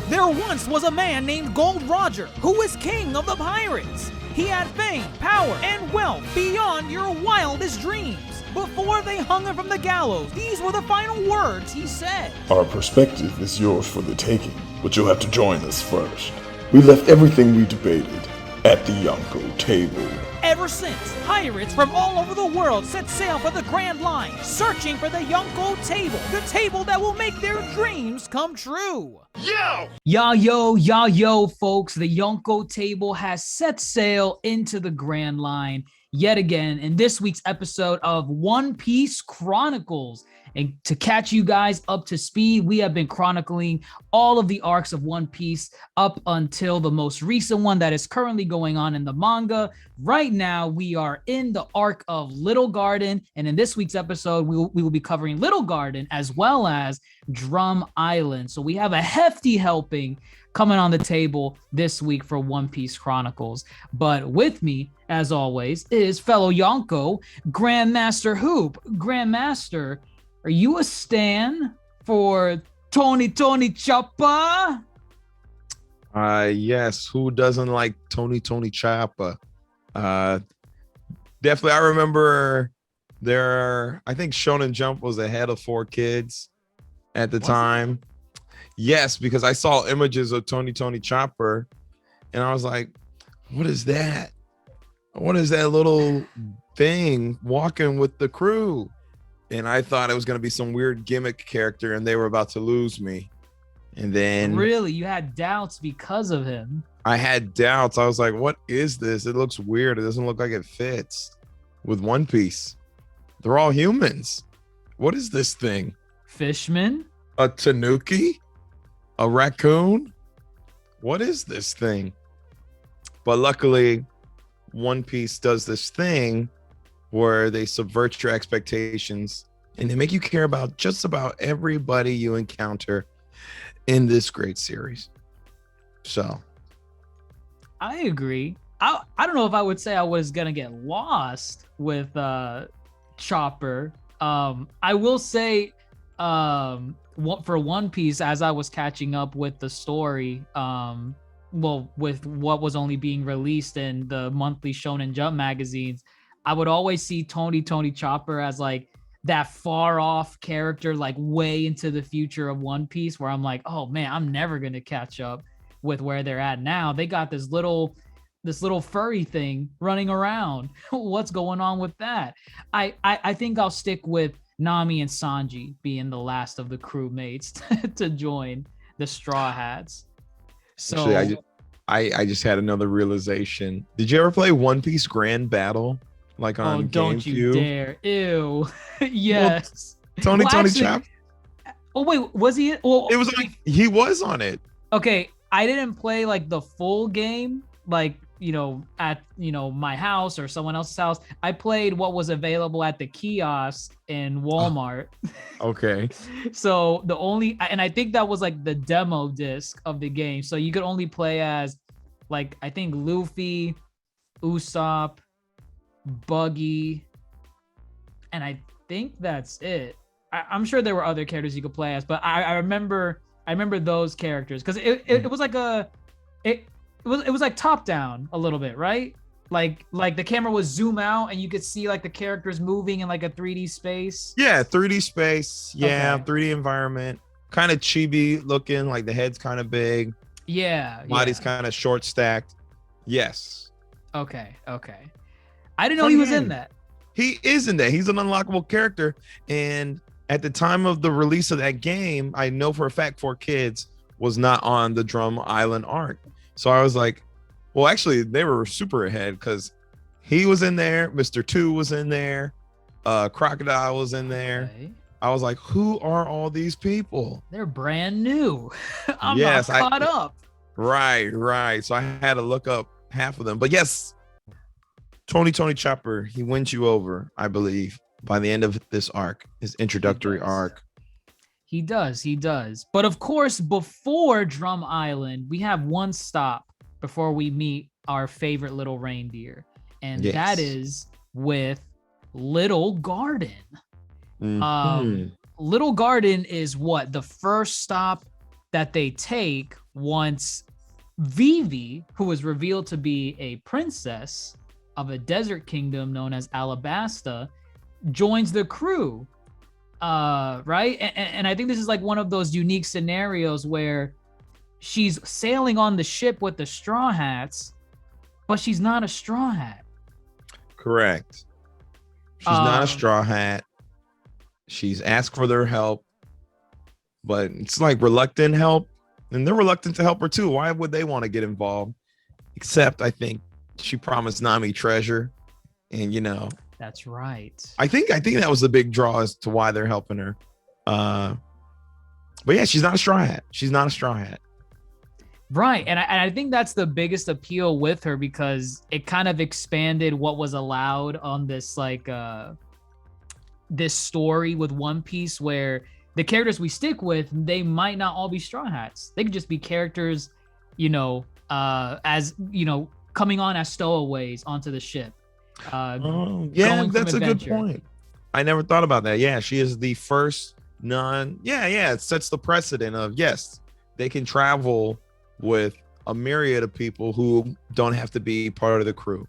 There once was a man named Gold Roger who was king of the pirates. He had fame, power, and wealth beyond your wildest dreams. Before they hung him from the gallows, these were the final words he said. Our perspective is yours for the taking, but you'll have to join us first. We left everything we debated at the Yonkō Table. Ever since, pirates from all over the world set sail for the Grand Line, searching for the Yonkō Table, the table that will make their dreams come true. Yo, folks, the Yonkō Table has set sail into the Grand Line yet again in this week's episode of One Piece Chronicles. And to catch you guys up to speed, we have been chronicling all of the arcs of One Piece up until the most recent one that is currently going on in the manga. Right now, we are in the arc of Little Garden. And in this week's episode, we will be covering Little Garden as well as Drum Island. So we have a hefty helping coming on the table this week for One Piece Chronicles. But with me, as always, is fellow Yonkō, GrandMasterHoop. Grandmaster, are you a stan for Tony Choppa? Yes. Who doesn't like Tony Choppa? Definitely. I remember I think Shonen Jump was ahead of 4Kids at the time. Yes, because I saw images of Tony Chopper and I was like, what is that? What is that little thing walking with the crew? And I thought it was going to be some weird gimmick character and they were about to lose me. And then... Really? You had doubts because of him? I had doubts. I was like, what is this? It looks weird. It doesn't look like it fits with One Piece. They're all humans. What is this thing? Fishman? A tanuki? A raccoon? What is this thing? But luckily, One Piece does this thing where they subvert your expectations and they make you care about just about everybody you encounter in this great series. So I agree. I don't know if I would say I was gonna get lost with Chopper. I will say for One Piece, as I was catching up with the story, with what was only being released in the monthly Shonen Jump magazines, I would always see Tony Chopper as like that far off character, like way into the future of One Piece, where I'm like, oh man, I'm never gonna catch up with where they're at now. They got this little furry thing running around. What's going on with that? I think I'll stick with Nami and Sanji being the last of the crewmates to join the Straw Hats. So actually, I just had another realization. Did you ever play One Piece Grand Battle? Like on don't GameCube? You dare. Ew. Yes. Well, Tony Chop. Oh wait, was he? Well, it was like he was on it. Okay, I didn't play like the full game, like at my house or someone else's house. I played what was available at the kiosk in Walmart. Okay. So and I think that was like the demo disc of the game. So you could only play as like I think Luffy, Usopp, Buggy, and I think that's it. I'm sure there were other characters you could play as, but I remember those characters because it was like it was like top down a little bit, right? Like the camera would zoom out and you could see like the characters moving in like a 3D space. Yeah, 3D space. Yeah, okay. 3D environment. Kind of chibi looking, like the head's kind of big. Yeah. Body's kind of short stacked. Yes. Okay. I didn't know he was in that. He is in that. He's an unlockable character. And at the time of the release of that game, I know for a fact 4Kids was not on the Drum Island arc. So I was like, well, actually, they were super ahead because he was in there. Mr. 2 was in there. Crocodile was in there. Okay. I was like, who are all these people? They're brand new. I'm not caught up. Right. So I had to look up half of them. But yes, Tony Chopper, he wins you over, I believe, by the end of this arc, his introductory arc. He does. But of course, before Drum Island, we have one stop before we meet our favorite little reindeer. And that is with Little Garden. Mm-hmm. Little Garden is what? The first stop that they take once Vivi, who was revealed to be a princess of a desert kingdom known as Alabasta, joins the crew. Right? And I think this is like one of those unique scenarios where she's sailing on the ship with the Straw Hats, but she's not a Straw Hat. Correct. She's not a Straw Hat. She's asked for their help, but it's like reluctant help, and they're reluctant to help her too. Why would they want to get involved? Except I think she promised Nami treasure, and you know. That's right. I think that was the big draw as to why they're helping her. But yeah, she's not a Straw Hat. She's not a Straw Hat. Right. And I think that's the biggest appeal with her, because it kind of expanded what was allowed on this, like, this story with One Piece, where the characters we stick with, they might not all be Straw Hats. They could just be characters, you know, as, you know, coming on as stowaways onto the ship. Yeah, that's a good point. I never thought about that. Yeah, she is the first it sets the precedent of, yes, they can travel with a myriad of people who don't have to be part of the crew.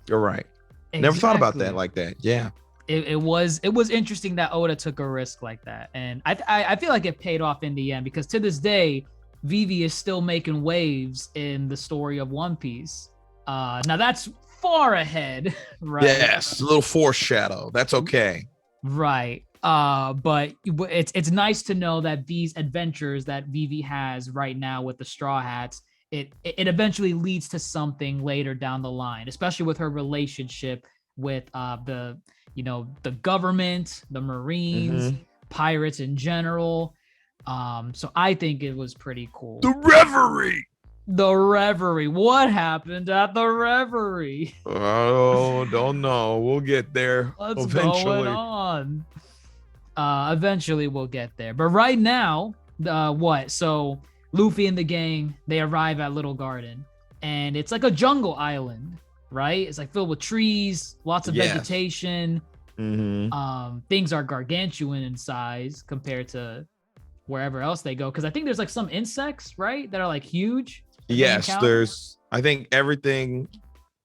You're right. Exactly. Never thought about that like that. Yeah. It was interesting that Oda took a risk like that, and I feel like it paid off in the end, because to this day Vivi is still making waves in the story of One Piece. Now that's far ahead, right? Yes, a little foreshadow. That's okay. Right. But it's nice to know that these adventures that Vivi has right now with the Straw Hats, it eventually leads to something later down the line, especially with her relationship with the government, the Marines, pirates in general. So I think it was pretty cool. The Reverie. What happened at the Reverie? Oh, don't know. We'll get there. What's going on? Eventually we'll get there. But right now, so Luffy and the gang, they arrive at Little Garden, and it's like a jungle island, right? It's like filled with trees, lots of vegetation. Things are gargantuan in size compared to wherever else they go, because I think there's like some insects, right, that are like huge. Yes, there's, I think everything.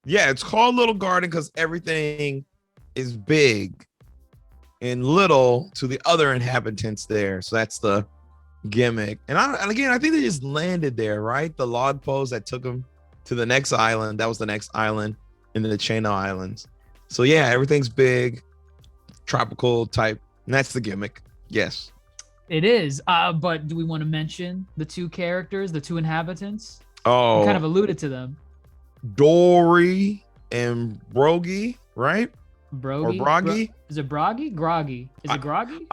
Yeah, it's called Little Garden because everything is big and little to the other inhabitants there. So that's the gimmick. And again, I think they just landed there, right? The log post that took them to the next island. That was the next island in the Chain of Islands. So yeah, everything's big, tropical type. And that's the gimmick. Yes. It is. But do we want to mention the two characters, the two inhabitants? Oh, we kind of alluded to them. Dory and Brogy, right? Brogy? Or Broggy? Is it Broggy? Groggy. Is it Groggy?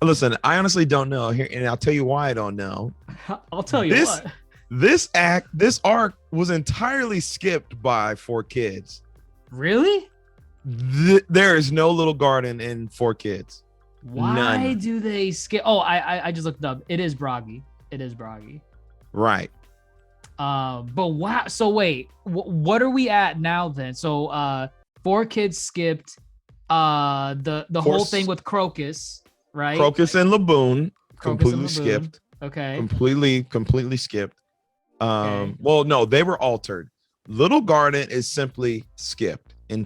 Listen, I honestly don't know here, and I'll tell you why I don't know. I'll tell you what. This arc was entirely skipped by 4Kids. Really? There is no Little Garden in 4Kids. Why None. do they skip? Oh, I just looked up. It is Broggy. Right. But wow. So wait, what are we at now then? So 4Kids skipped the whole thing with Crocus, right? Crocus and Laboon completely skipped. Okay. Completely skipped. Okay. Well, no, they were altered. Little Garden is simply skipped in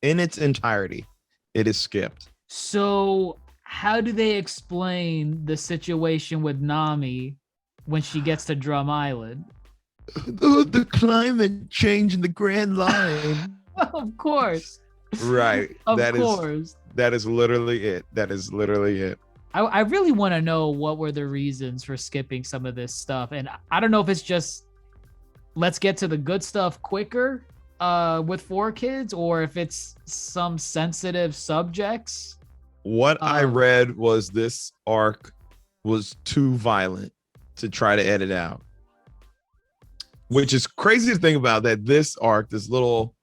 its entirety. It is skipped. So how do they explain the situation with Nami when she gets to Drum Island? The climate change in the Grand Line. Of course. Right. Of course. That is literally it. I really want to know what were the reasons for skipping some of this stuff. And I don't know if it's just let's get to the good stuff quicker with 4Kids, or if it's some sensitive subjects. What I read was this arc was too violent to try to edit out. Which is crazy to think about, that this arc, this little,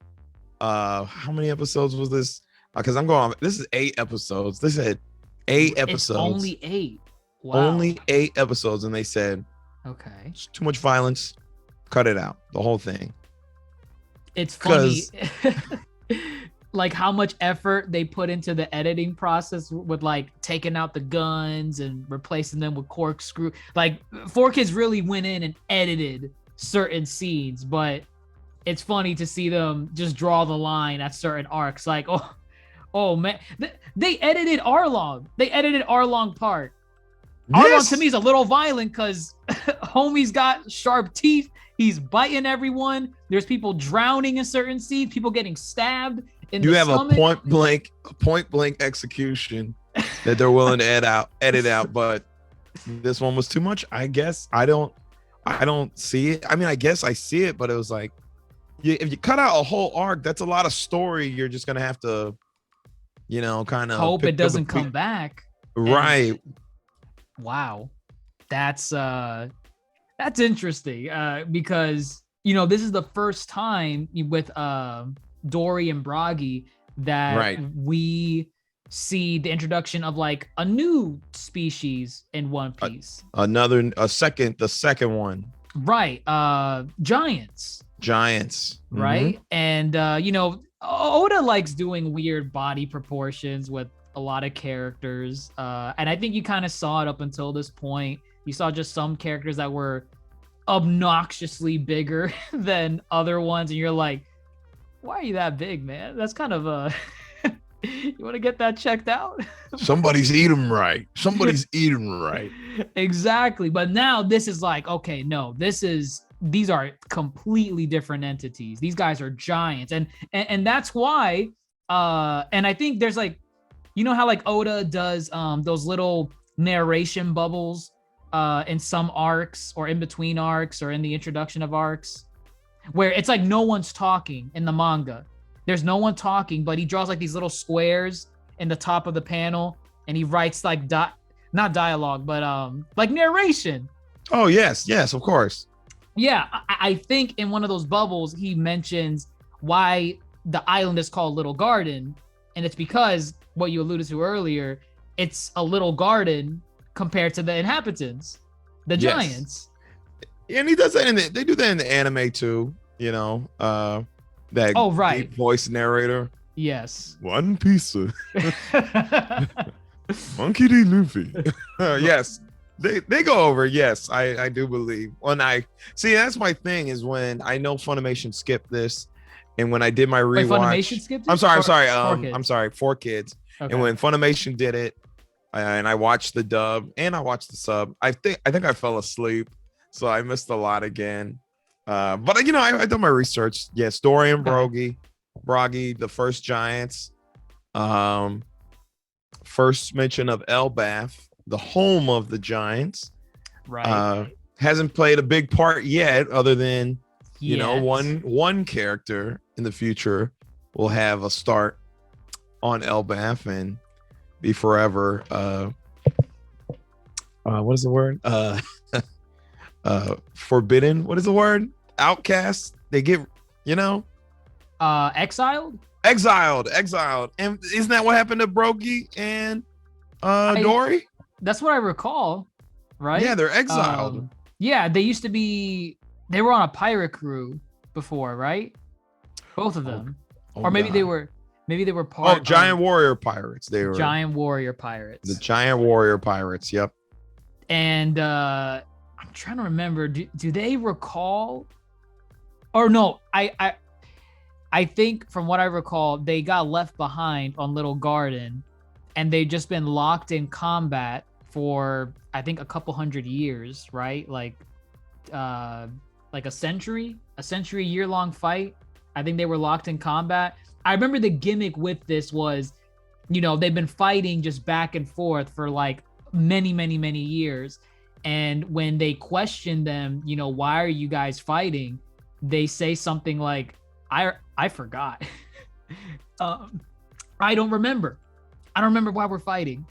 how many episodes was this? Because I'm going, this is 8 episodes. This had 8 episodes. It's only 8. Wow. Only 8 episodes. And they said, okay, it's too much violence. Cut it out. The whole thing. It's funny. like how much effort they put into the editing process with like taking out the guns and replacing them with corkscrew. Like 4Kids really went in and edited certain scenes, but it's funny to see them just draw the line at certain arcs. Like, oh man, they edited Arlong. They edited Arlong Park. Yes. Arlong to me is a little violent because homie's got sharp teeth. He's biting everyone. There's people drowning in certain scenes. People getting stabbed in the stomach. A point blank execution that they're willing to edit out. But this one was too much. I guess I don't see it. I mean, I guess I see it, but it was like, if you cut out a whole arc, that's a lot of story. You're just gonna have to, kind of hope it doesn't come back. Right. And, wow, that's interesting because this is the first time with Dory and Bragi that we see the introduction of like a new species in One Piece. The second one. Right. Giants. Right. And Oda likes doing weird body proportions with a lot of characters. And I think you kind of saw it up until this point. You saw just some characters that were obnoxiously bigger than other ones. And you're like, why are you that big, man? That's kind of you want to get that checked out? Somebody's eating right. Exactly. But now this is like, okay, no, these are completely different entities. These guys are giants. And that's why, and I think there's like, how like Oda does those little narration bubbles in some arcs or in between arcs or in the introduction of arcs, where it's like no one's talking in the manga. There's no one talking, but he draws like these little squares in the top of the panel and he writes like not dialogue, but like narration. Oh, yes, of course. Yeah, I think in one of those bubbles, he mentions why the island is called Little Garden. And it's because what you alluded to earlier, it's a little garden compared to the inhabitants, the giants. And he does that they do that in the anime too, that deep voice narrator. Yes. One Piece. Monkey D. Luffy. Yes. They go over. Yes, I do believe. When I see, that's my thing is when I know Funimation skipped this, and when I did my rewatch, Funimation skipped it? I'm sorry. I'm sorry. 4Kids. Okay. And when Funimation did it, and I watched the dub and I watched the sub, I think I fell asleep, so I missed a lot again. But I done my research. Yes, Dory and Bragi, the first giants. First mention of Elbaf, the home of the giants. Right. Hasn't played a big part yet, other than one character in the future will have a start on Elbaf and be forever what is the word? Forbidden. What is the word? Outcast. They get, exiled. And isn't that what happened to Bragi and Dory? That's what I recall, right? Yeah, they're exiled. Yeah, they were on a pirate crew before, right? Both of them. Or maybe they were part giant warrior pirates. They were giant warrior pirates. The giant warrior pirates, yep. And I'm trying to remember, do they recall? Or no, I think from what I recall, they got left behind on Little Garden and they've just been locked in combat for I think a couple hundred years, right? Like a century year-long fight. I think they were locked in combat. I remember the gimmick with this was, they've been fighting just back and forth for like many, many, many years. And when they question them, why are you guys fighting? They say something like, I forgot. I don't remember why we're fighting.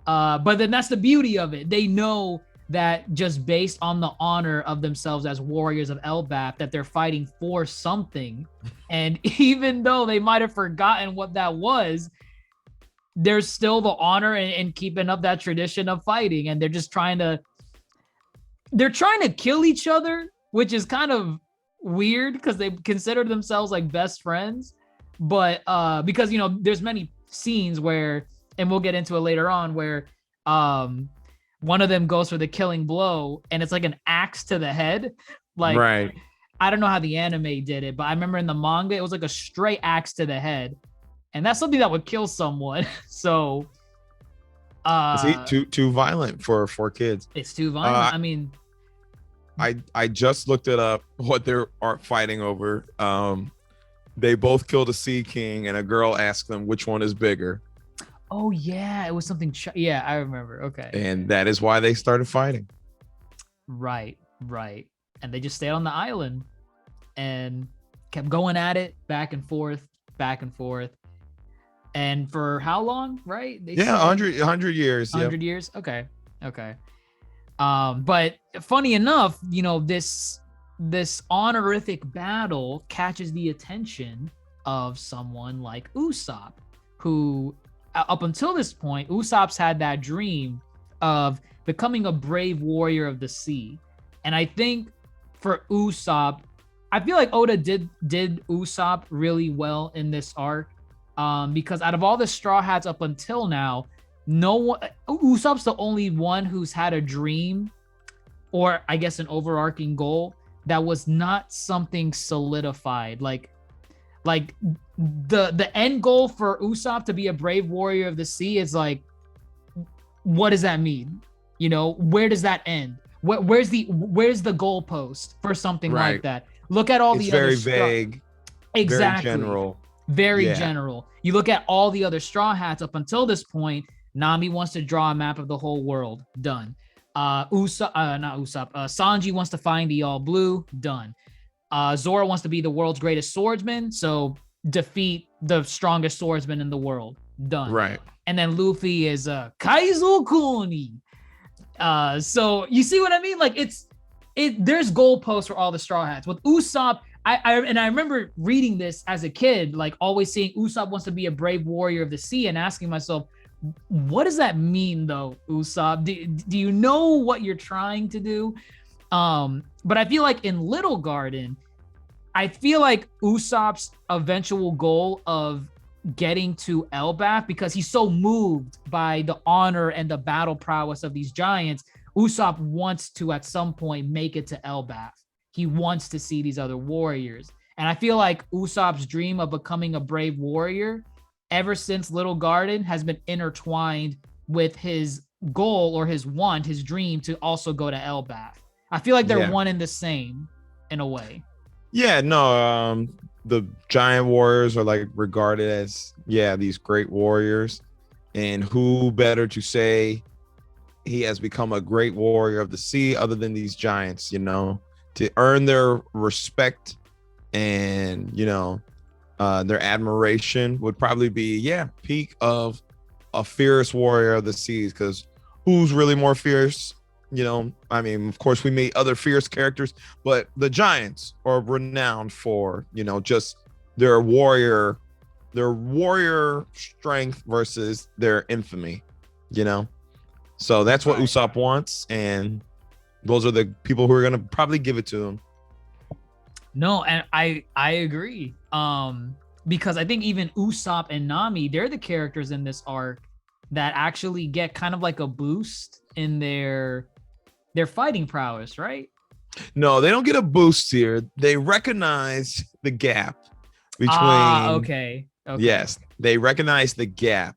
But then that's the beauty of it. They know that just based on the honor of themselves as warriors of Elbaf, that they're fighting for something. And even though they might have forgotten what that was, there's still the honor in keeping up that tradition of fighting. And they're just trying to kill each other, which is kind of weird because they consider themselves like best friends. but because there's many scenes where, and we'll get into it later on, where one of them goes for the killing blow and it's like an axe to the head. Like, Right. I don't know how the anime did it, but I remember in the manga it was like a straight axe to the head, and that's something that would kill someone. So Is he too violent for kids? it's too violent. I mean, I just looked it up what they are fighting over. They both killed a sea king, and a girl asked them which one is bigger. oh yeah, it was something. Yeah, I remember. Okay, And that is why they started fighting. right. And they just stayed on the island and kept going at it back and forth. And for how long, right? They Yeah, 100 years. 100 years. Okay. But funny enough, this honorific battle catches the attention of someone like Usopp, who up until this point, Usopp's had that dream of becoming a brave warrior of the sea. And I think for Usopp, I feel like Oda did Usopp really well in this arc, because out of all the Straw Hats up until now, no one, Usopp's the only one who's had a dream, or I guess an overarching goal that was not something solidified. Like the end goal for Usopp to be a brave warrior of the sea is like, what does that mean? Where does that end? Where's the goalpost for something like that? Look at all the other very vague, exactly, very general. Very general. You look at all the other Straw Hats up until this point. Nami wants to draw a map of the whole world. Done. Sanji wants to find the All Blue. Done. Zoro wants to be the world's greatest swordsman, so defeat the strongest swordsman in the world. Done. Right. And then Luffy is Kaizo Kuni. So you see what I mean? Like there's goalposts for all the Straw Hats. With Usopp, I remember reading this as a kid, like always seeing Usopp wants to be a brave warrior of the sea and asking myself, what does that mean though, Usopp? Do you know what you're trying to do? But I feel like in Little Garden, I feel like Usopp's eventual goal of getting to Elbaf, because he's so moved by the honor and the battle prowess of these giants, Usopp wants to at some point make it to Elbaf. He wants to see these other warriors. And I feel like Usopp's dream of becoming a brave warrior ever since Little Garden has been intertwined with his goal or his want, his dream to also go to Elbaf. I feel like they're one and the same in a way. Yeah, no, the giant warriors are like regarded as these great warriors, and who better to say he has become a great warrior of the sea other than these giants, to earn their respect and their admiration would probably be peak of a fierce warrior of the seas, because who's really more fierce? I mean, of course we meet other fierce characters, but the giants are renowned for just their warrior strength versus their infamy, so that's what Usopp wants, and those are the people who are going to probably give it to him. No, and I agree, because I think even Usopp and Nami, they're the characters in this arc that actually get kind of like a boost in their fighting prowess, right? No, they don't get a boost here. They recognize the gap between okay. Yes, they recognize the gap,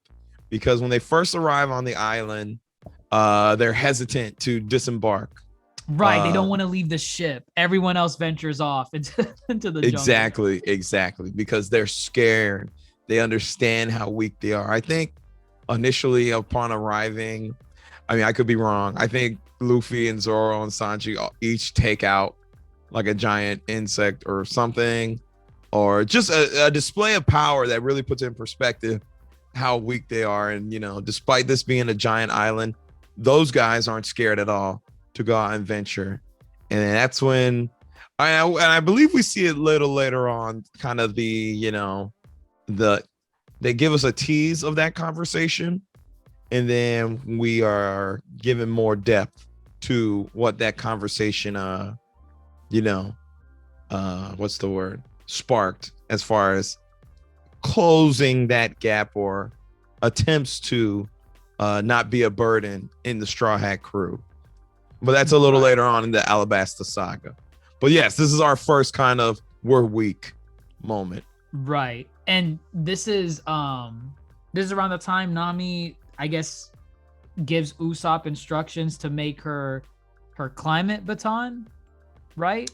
because when they first arrive on the island, they're hesitant to disembark. Right, they don't want to leave the ship. Everyone else ventures off into the jungle. Exactly, because they're scared. They understand how weak they are. I think initially upon arriving, I mean, I could be wrong, I think Luffy and Zoro and Sanji each take out like a giant insect or something, or just a display of power that really puts in perspective how weak they are. And despite this being a giant island, those guys aren't scared at all to go out and venture. And that's when I believe we see it a little later on, kind of they give us a tease of that conversation, and then we are given more depth to what that conversation what's the word, sparked, as far as closing that gap or attempts to not be a burden in the Straw Hat crew. But that's a little later on in the Alabasta saga. But yes, this is our first kind of we're weak moment. Right. And this is around the time Nami, I guess, gives Usopp instructions to make her climate baton, right?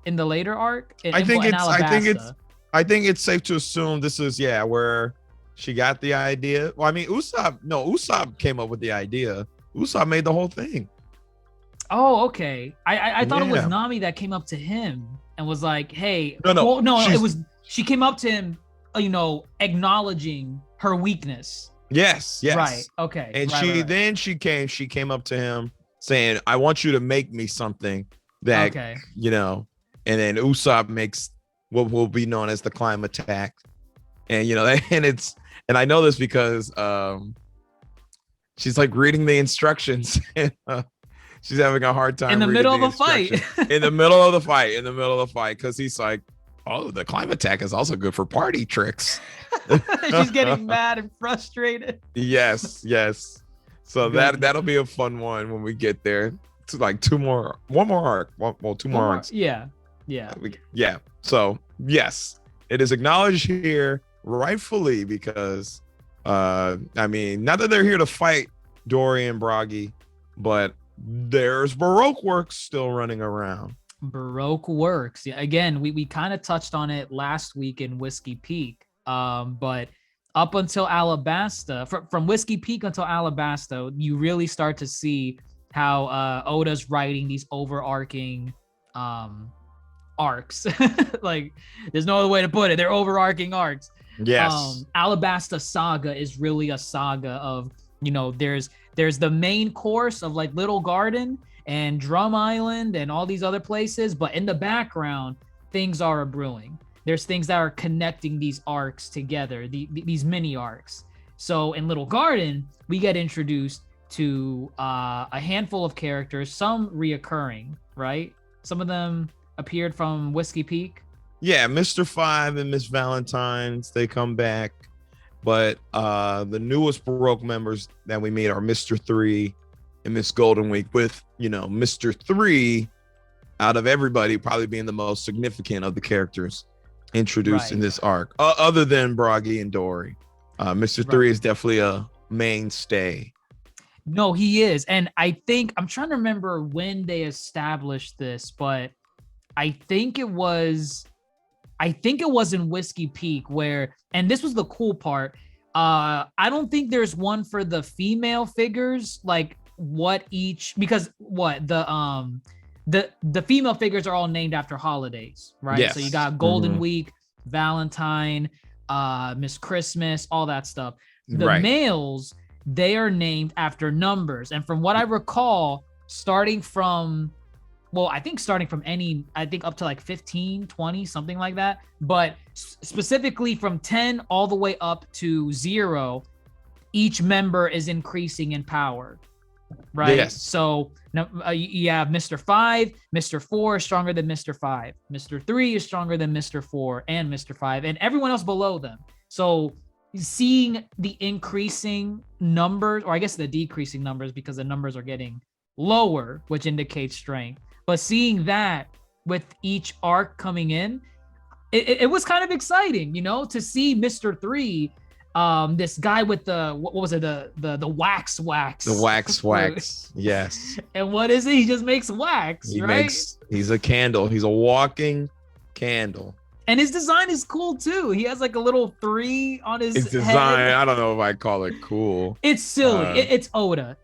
In the later arc. I think it's safe to assume this is where she got the idea. Well, I mean, Usopp came up with the idea. Usopp made the whole thing. Oh, okay. I thought it was Nami that came up to him and was like, "Hey, no, it was she came up to him, acknowledging her weakness." Yes. Right. Okay. And she came up to him saying, "I want you to make me something that and then Usopp makes what will be known as the climb attack." And and I know this because she's like reading the instructions. She's having a hard time in the middle of a fight. in the middle of the fight, because he's like, "Oh, the climb attack is also good for party tricks." She's getting mad and frustrated. Yes. So that'll be a fun one when we get there. It's like one more arc. Two more arcs. Yeah. So yes, it is acknowledged here rightfully because I mean, not that they're here to fight Dory and Bragi, but there's Baroque works still running around. Baroque works. Yeah, again, we kind of touched on it last week in Whiskey Peak. But up until Alabasta, from Whiskey Peak until Alabasta, you really start to see how Oda's writing these overarching arcs. Like, there's no other way to put it. They're overarching arcs. Yes. Alabasta saga is really a saga of, there's the main course of like Little Garden and Drum Island and all these other places, but in the background, things are brewing. There's things that are connecting these arcs together, these mini arcs. So in Little Garden, we get introduced to a handful of characters, some reoccurring, right? Some of them appeared from Whiskey Peak. Yeah, Mr. 5 and Miss Valentine's, they come back. But the newest Baroque members that we meet are Mr. 3 and Miss Golden Week, with, Mr. 3 out of everybody probably being the most significant of the characters introduced in this arc, other than Bragi and Dory. Mr. 3 is definitely a mainstay. No, he is. And I think, I'm trying to remember when they established this, but I think it was in Whiskey Peak where, and this was the cool part, I don't think there's one for the female figures, like because the female figures are all named after holidays, right? Yes. So you got Golden Week, Valentine, Miss Christmas, all that stuff. The males, they are named after numbers. And from what I recall, starting from up to like 15, 20, something like that. But specifically from 10 all the way up to 0, each member is increasing in power, right? Yes. So now you have Mr. 5, Mr. 4 is stronger than Mr. 5. Mr. 3 is stronger than Mr. 4 and Mr. 5, and everyone else below them. So seeing the increasing numbers, or I guess the decreasing numbers, because the numbers are getting lower, which indicates strength. But seeing that with each arc coming in, it was kind of exciting, to see Mr. 3, this guy with the, what was it, the wax. The wax, yes. And what is it? He just makes wax, He's a candle. He's a walking candle. And his design is cool too. He has like a little 3 on his design. head. I don't know if I call it cool. It's silly. It's Oda.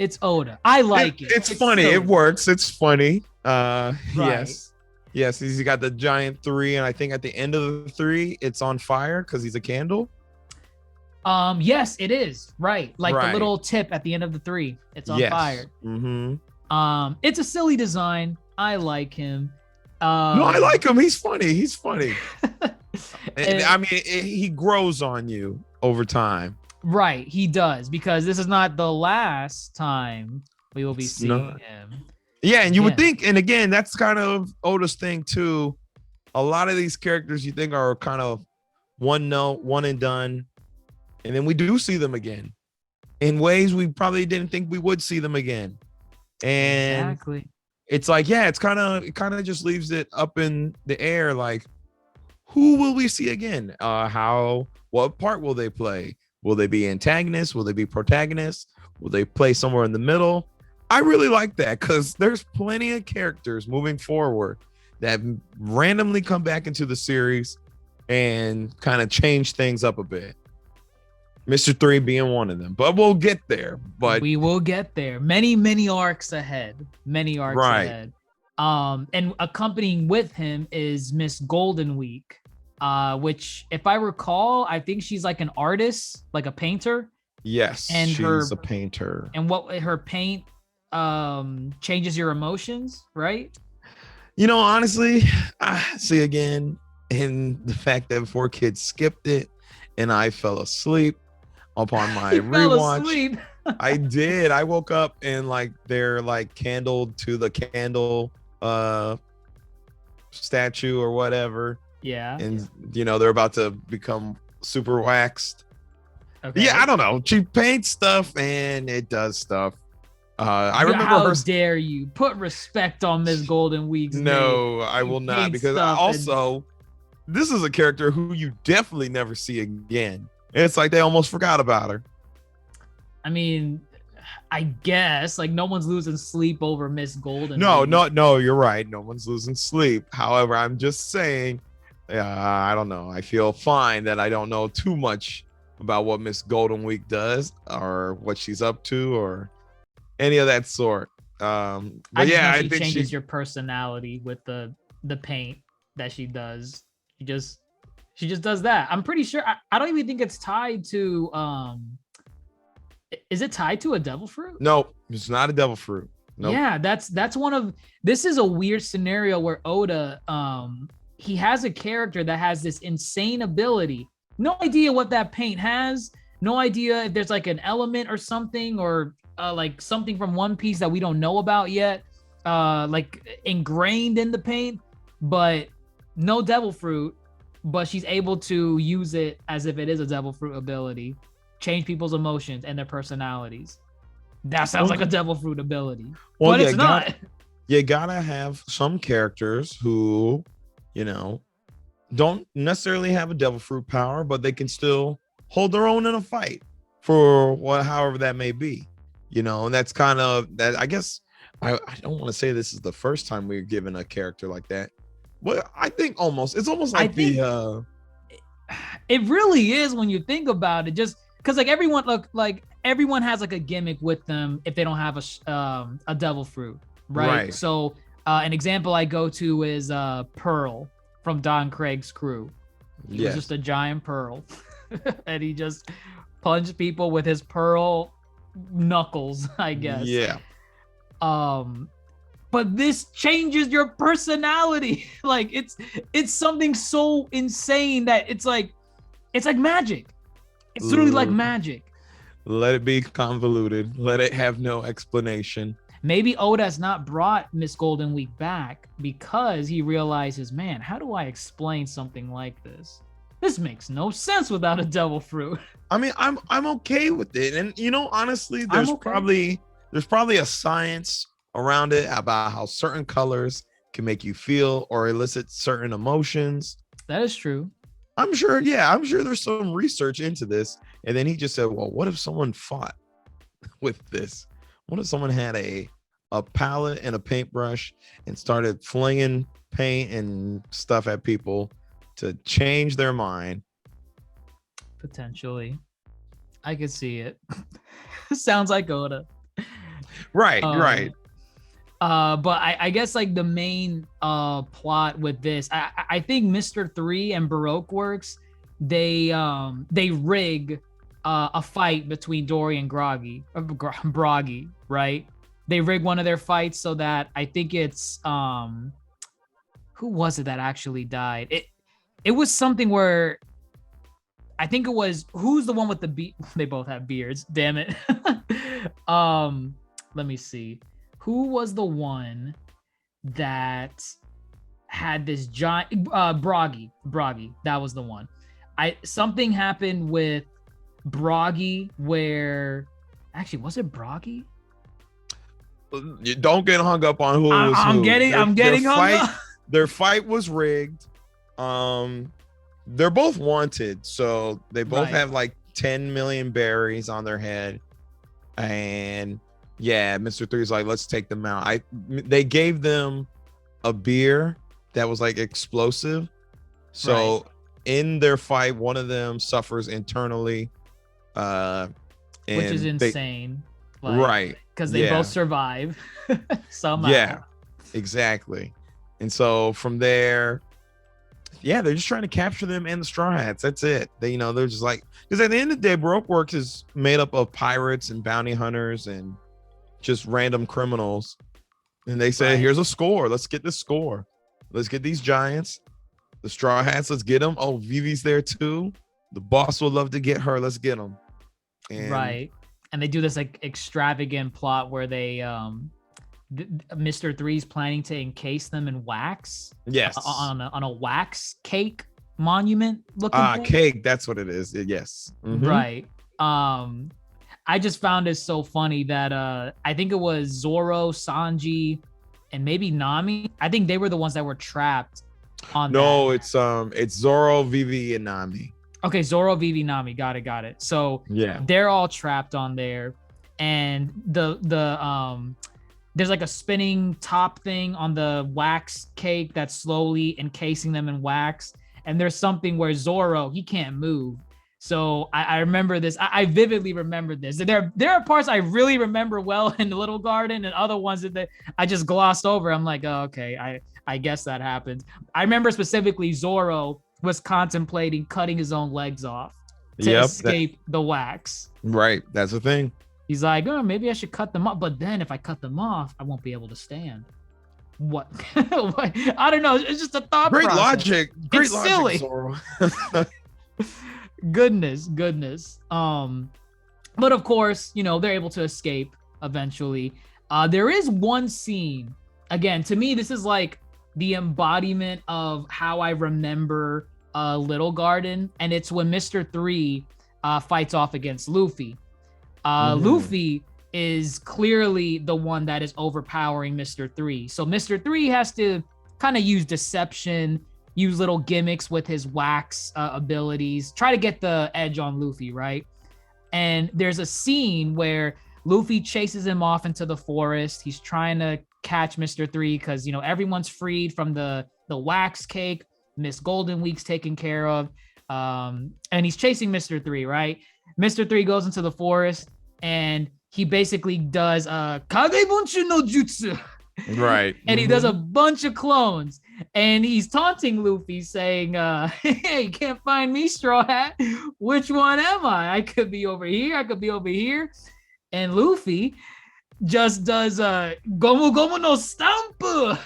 I like it. It's funny. Silly. It works. It's funny. Yes. He's got the giant 3, and I think at the end of the 3, it's on fire because he's a candle. Yes, it is. Right. Like the little tip at the end of the 3, it's on fire. Mm-hmm. It's a silly design. I like him. No, I like him. He's funny. And, I mean, he grows on you over time. Right, he does, because this is not the last time we will be seeing him. Yeah, and you would think, and again, that's kind of Oda's thing too. A lot of these characters you think are kind of one note, one and done, and then we do see them again in ways we probably didn't think we would see them again. And Exactly. it's like, yeah, it kind of just leaves it up in the air, like, who will we see again? What part will they play? Will they be antagonists? Will they be protagonists? Will they play somewhere in the middle? I really like that, because there's plenty of characters moving forward that randomly come back into the series and kind of change things up a bit. Mr. 3 being one of them, but we'll get there. But we will get there. Many arcs ahead. Many arcs ahead. And accompanying with him is Miss Golden Week, which, if I recall, I think she's like an artist, like a painter. Yes, and she's a painter. And what her paint changes your emotions, right? You know, honestly, I see again in the fact that 4Kids skipped it, and I fell asleep upon my rewatch. I did. I woke up and like they're like candled to the candle statue or whatever. Yeah. And you know, they're about to become super waxed. Okay. Yeah, I don't know. She paints stuff and it does stuff. I remember How dare you put respect on Miss Golden Week's No, name. I will not, because also this is a character who you definitely never see again. It's like they almost forgot about her. I mean, I guess like no one's losing sleep over Miss Golden. No, you're right. No one's losing sleep. However, I'm just saying, I don't know. I feel fine that I don't know too much about what Miss Golden Week does or what she's up to or any of that sort. But I think she changes your personality with the paint that she does. She just does that. I'm pretty sure. I don't even think it's tied to. Is it tied to a devil fruit? No, it's not a devil fruit. Nope. Yeah, that's one of. This is a weird scenario where Oda, he has a character that has this insane ability. No idea what that paint has. No idea if there's like an element or something, or like something from One Piece that we don't know about yet, like ingrained in the paint. But no devil fruit. But she's able to use it as if it is a devil fruit ability, change people's emotions and their personalities. That sounds like a devil fruit ability, but it's not. You gotta have some characters who, you know, don't necessarily have a devil fruit power, but they can still hold their own in a fight for however that may be, you know. And that's kind of that. I guess I don't want to say this is the first time we're given a character like that. Well, I think it's almost like it really is when you think about it, just because like everyone has like a gimmick with them if they don't have a devil fruit, right? So an example I go to is Pearl from Don Craig's crew. He was just a giant pearl and he just punched people with his pearl knuckles, I guess. Yeah. But this changes your personality. Like it's something so insane that it's like magic. It's literally like magic. Let it be convoluted. Let it have no explanation. Maybe Oda's not brought Miss Golden Week back because he realizes, man, how do I explain something like this? This makes no sense without a devil fruit. I mean, I'm okay with it. And you know, honestly, there's probably a science around it about how certain colors can make you feel or elicit certain emotions. That is true. I'm sure there's some research into this. And then he just said, well, what if someone fought with this? What if someone had a palette and a paintbrush and started flinging paint and stuff at people to change their mind? Potentially. I could see it. Sounds like Oda. Right. But I guess like the main plot with this, I think Mr. 3 and Baroque Works, they rig a fight between Dory and Broggy, right? They rig one of their fights so that I think it's who was it that actually died? It was something where I think it was who's the one with the they both have beards, damn it. Let me see. Who was the one that had this giant Broggy, that was the one. something happened with Broggy where actually was it Broggy? You don't get hung up on who was I'm who. getting hung up. Their fight was rigged. They're both wanted, so they both have like 10 million berries on their head. And yeah, Mr. Three's like, let's take them out. They gave them a beer that was like explosive. So in their fight, one of them suffers internally. Which is insane. Right. Because they both survive somehow. Yeah, exactly. And so from there, they're just trying to capture them and the Straw Hats. That's it. They're just like, because at the end of the day, Baroque Works is made up of pirates and bounty hunters and just random criminals. And they say, here's a score. Let's get this score. Let's get these giants. The Straw Hats, let's get them. Oh, Vivi's there too. The boss would love to get her. Let's get them. And they do this like extravagant plot where they Mr. Three's planning to encase them in wax. Yes. On a wax cake monument looking thing. Cake, that's what it is. Yes. Mm-hmm. Right. I just found it so funny that I think it was Zoro, Sanji, and maybe Nami. I think they were the ones that were trapped on it's Zoro, Vivi, and Nami. Okay, Zoro, Vivi, Nami. Got it. So they're all trapped on there. And there's like a spinning top thing on the wax cake that's slowly encasing them in wax. And there's something where Zoro, he can't move. So I remember this. I vividly remember this. There are parts I really remember well in the Little Garden and other ones that I just glossed over. I'm like, oh, okay, I guess that happens. I remember specifically Zoro was contemplating cutting his own legs off to escape the wax. Right. That's the thing. He's like, oh, maybe I should cut them off. But then if I cut them off, I won't be able to stand. What? I don't know. It's just a thought Great process. logic. Great logic, silly. Zoro. Goodness. But of course, they're able to escape eventually. There is one scene. Again, to me, this is like the embodiment of how I remember Little Garden. And it's when Mr. Three fights off against Luffy. Luffy is clearly the one that is overpowering Mr. Three. So Mr. Three has to kind of use deception, use little gimmicks with his wax abilities, try to get the edge on Luffy, right? And there's a scene where Luffy chases him off into the forest. He's trying to catch Mr. Three because, everyone's freed from the wax cake. Miss Golden Week's taken care of. And he's chasing Mr. Three, right? Mr. Three goes into the forest and he basically does Kagebunchu no Jutsu. Right. And he does a bunch of clones. And he's taunting Luffy saying, hey, you can't find me, Straw Hat. Which one am I? I could be over here. I could be over here. And Luffy just does Gomu Gomu no Stampu.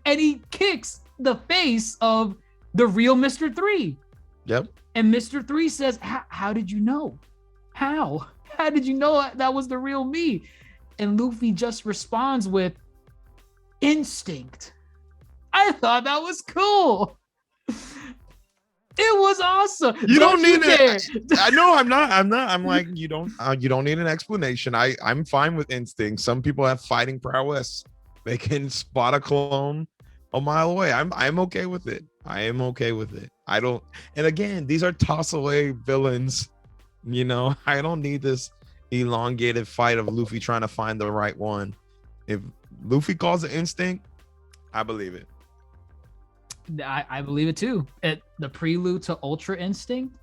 And he kicks the face of the real Mr. Three. Yep. And Mr. Three says, how did you know? How did you know that was the real me? And Luffy just responds with instinct. I thought that was cool. It was awesome. You don't need it. I know I'm not. I'm like, you don't need an explanation. I'm fine with instinct. Some people have fighting prowess. They can spot a clone a mile away. I'm okay with it. I am okay with it. I don't. And again, these are toss away villains. I don't need this elongated fight of Luffy trying to find the right one. If Luffy calls it instinct, I believe it. I believe it too. The prelude to Ultra Instinct,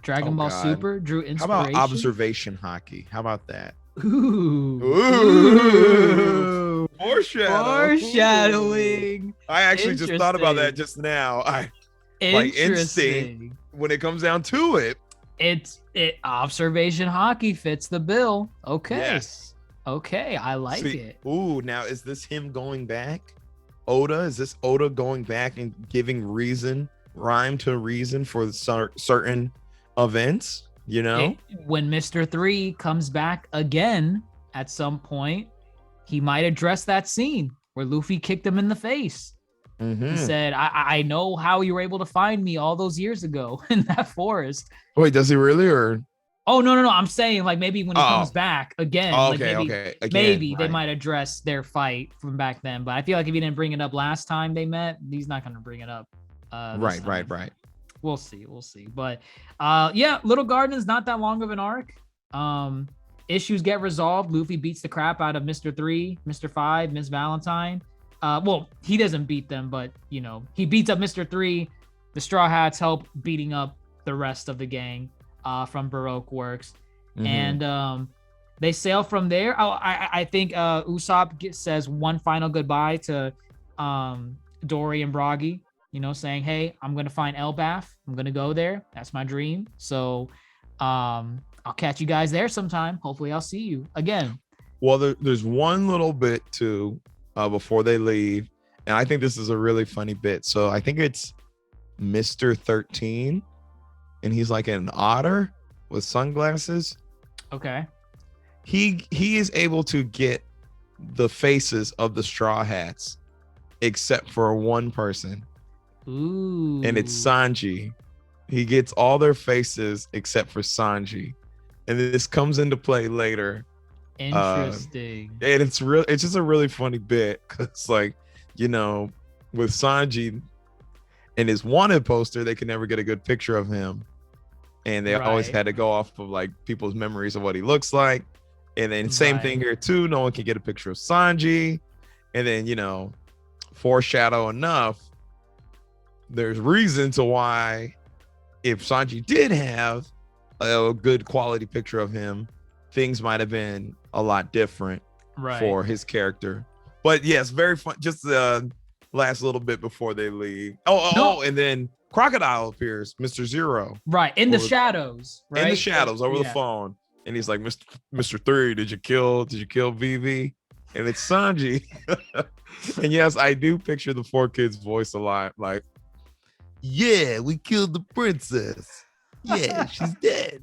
Dragon Ball God. Super drew inspiration. How about observation hockey? How about that? Ooh. Foreshadowing. I actually just thought about that just now. Like instinct, when it comes down to it, observation hockey fits the bill. Okay. Yes. Okay, I like it. Ooh, now is this him going back? Oda? Is this Oda going back and giving rhyme to reason for certain events? When Mr. Three comes back again at some point, he might address that scene where Luffy kicked him in the face. He said, I know how you were able to find me all those years ago in that forest. Wait, does he really? Or oh no, I'm saying like maybe when he comes back again, like okay, maybe okay. Again, maybe they right. might address their fight from back then. But I feel like if he didn't bring it up last time they met, he's not gonna bring it up. This time. Right. We'll see. But yeah, Little Garden is not that long of an arc. Issues get resolved. Luffy beats the crap out of Mr. 3, Mr. 5, Miss Valentine. Well, he doesn't beat them, but you know, he beats up Mr. 3. The Straw Hats help beating up the rest of the gang from Baroque Works. And they sail from there. I think Usopp says one final goodbye to Dory and Broggy, you know, saying, hey, I'm going to find Elbaf. I'm going to go there. That's my dream. So I'll catch you guys there sometime. Hopefully I'll see you again. Well, there's one little bit too before they leave. And I think this is a really funny bit. So I think it's Mr. 13. And he's like an otter with sunglasses. Okay. He is able to get the faces of the Straw Hats except for one person. Ooh. And it's Sanji. He gets all their faces except for Sanji. And this comes into play later. Interesting. And it's just a really funny bit because, like, you know, with Sanji and his wanted poster, they could never get a good picture of him. And they always had to go off of like people's memories of what he looks like. And then same thing here too. No one can get a picture of Sanji. And then, you know, foreshadow enough. There's reason to why if Sanji did have a good quality picture of him, things might have been a lot different for his character. But yes, very fun. Just the last little bit before they leave. And then Crocodile appears, Mr. Zero. Right, in the shadows. Right? In the shadows, over the phone. And he's like, Mr. 3, did you kill Vivi? And it's Sanji. And yes, I do picture the 4Kids voice a lot. Like, yeah, we killed the princess. Yeah, she's dead.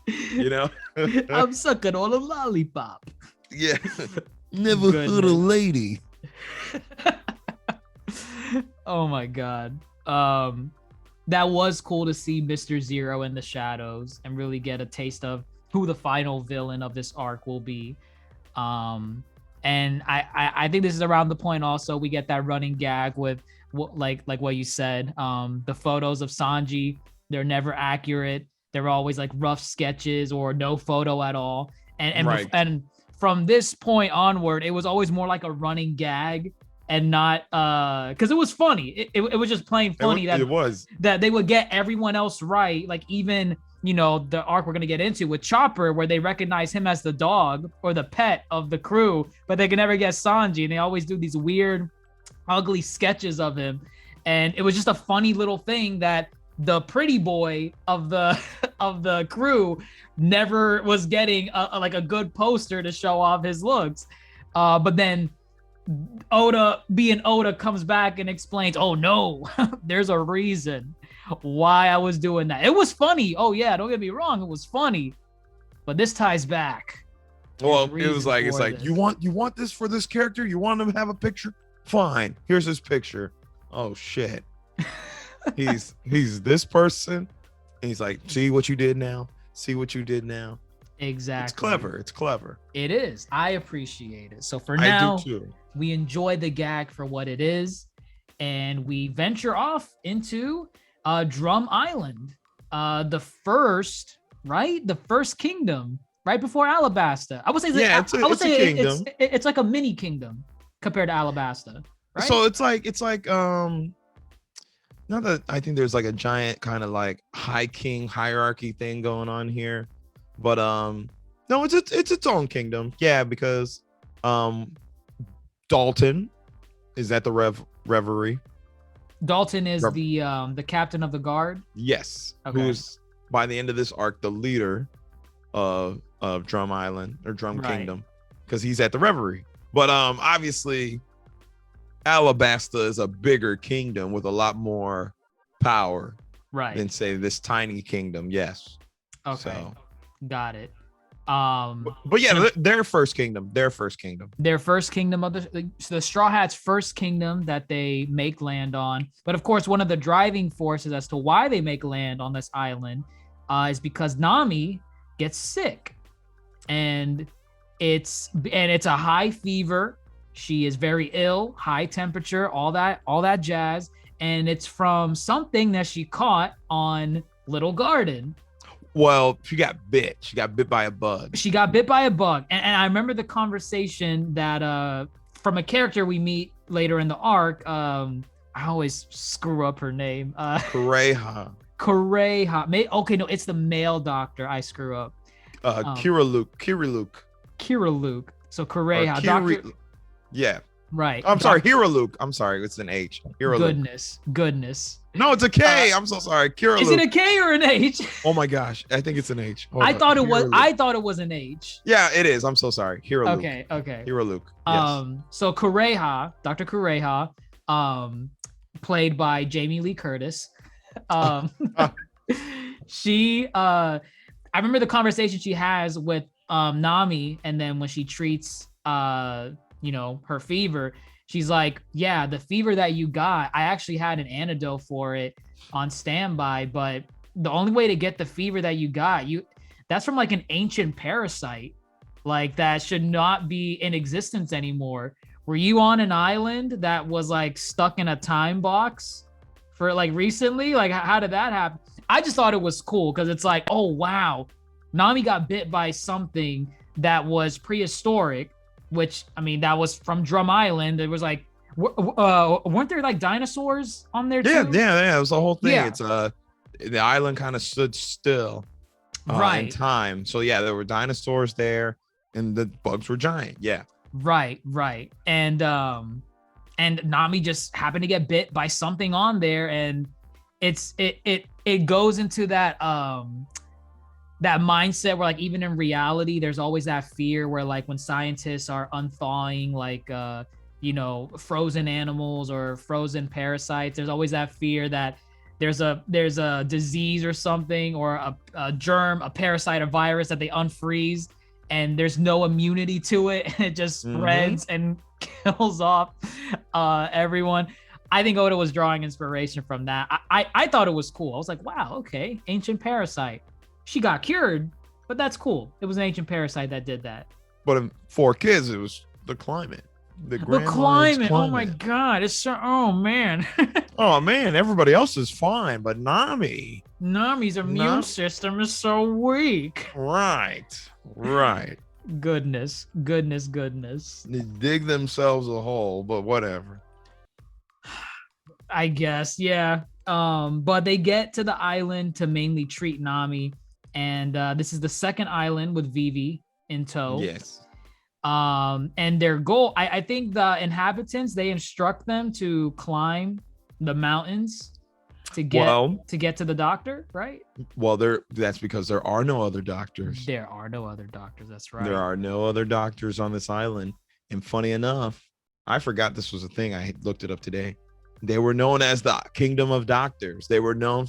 You know? I'm sucking on a lollipop. Yeah. Never heard a lady. Oh my god. That was cool to see Mr. Zero in the shadows and really get a taste of who the final villain of this arc will be. And I think this is around the point also we get that running gag with like what you said, the photos of Sanji, they're never accurate. They're always like rough sketches or no photo at all. And from this point onward, it was always more like a running gag and not because it was funny. It was just plain funny that they would get everyone else right. Like even, you know, the arc we're going to get into with Chopper, where they recognize him as the dog or the pet of the crew, but they can never get Sanji. And they always do these weird, ugly sketches of him. And it was just a funny little thing that the pretty boy of the crew never was getting a good poster to show off his looks. But then Oda comes back and explains, oh no, there's a reason why I was doing that. It was funny. Oh yeah, don't get me wrong, it was funny. But this ties back. Well, it was like, it's like, you want this for this character? You want him to have a picture? Fine. Here's his picture. Oh shit. he's this person. And he's like, see what you did now? See what you did now? Exactly. It's clever. It is. I appreciate it. So for now, I do too. We enjoy the gag for what it is, and we venture off into Drum Island, the first kingdom, right before Alabasta. I would say, it's like a mini kingdom compared to Alabasta, right? So it's like not that I think there's like a giant kind of like high king hierarchy thing going on here, but no, it's its own kingdom. Yeah, because Dalton is at the Reverie. Dalton is the captain of the guard. Yes, okay. Who's by the end of this arc the leader of Drum Island or Drum Kingdom, because he's at the Reverie. But obviously, Alabasta is a bigger kingdom with a lot more power, than say this tiny kingdom. Yes. Okay. Got it. But yeah, their first kingdom. Their first kingdom of the Straw Hats' first kingdom that they make land on. But of course, one of the driving forces as to why they make land on this island is because Nami gets sick, and it's a high fever. She is very ill, high temperature, all that jazz, and it's from something that she caught on Little Garden. Well, she got bit. She got bit by a bug. And I remember the conversation that from a character we meet later in the arc. I always screw up her name. KUREHA. Okay, no, it's the male doctor. I screw up. Kirilluk. So KUREHA, doctor. Yeah. Right. I'm sorry, Hiruluk. I'm sorry, it's an H. Hiruluk. Goodness. No, it's a K. I'm so sorry. Kirilluk. Is it a K or an H? Oh my gosh, I think it's an H. I thought it was an H. Yeah, it is. I'm so sorry. Hiruluk. Okay. Hiruluk. Yes. So KUREHA, Dr. KUREHA, played by Jamie Lee Curtis. She I remember the conversation she has with Nami, and then when she treats her fever, she's like, yeah, the fever that you got, I actually had an antidote for it on standby, but the only way to get the fever that you got, that's from like an ancient parasite, like that should not be in existence anymore. Were you on an island that was like stuck in a time box for like recently? Like, how did that happen? I just thought it was cool because it's like, oh wow, Nami got bit by something that was prehistoric, which, I mean, that was from Drum Island. It was like, weren't there like dinosaurs on there too? Yeah. It was the whole thing. Yeah. It's the island kind of stood still in time. So yeah, there were dinosaurs there, and the bugs were giant. Yeah. Right. And Nami just happened to get bit by something on there, and it goes into that that mindset where like even in reality there's always that fear where like when scientists are unthawing like frozen animals or frozen parasites, there's always that fear that there's a disease or something, or a germ, a parasite, a virus that they unfreeze and there's no immunity to it, and it just spreads and kills off everyone. I think Oda was drawing inspiration from that. I thought it was cool. I was like, wow, okay, ancient parasite. She got cured, but that's cool. It was an ancient parasite that did that. But for kids, it was the climate. The climate. Oh my God. It's so, oh man. Oh man, everybody else is fine, but Nami's immune system is so weak. Right. Goodness. They dig themselves a hole, but whatever. I guess, yeah. But they get to the island to mainly treat Nami. And this is the second island with Vivi in tow. Yes. And their goal, I think the inhabitants, they instruct them to climb the mountains to get to the doctor, right? Well, that's because there are no other doctors. There are no other doctors. That's right. There are no other doctors on this island. And funny enough, I forgot this was a thing. I looked it up today. They were known as the Kingdom of Doctors. They were renowned,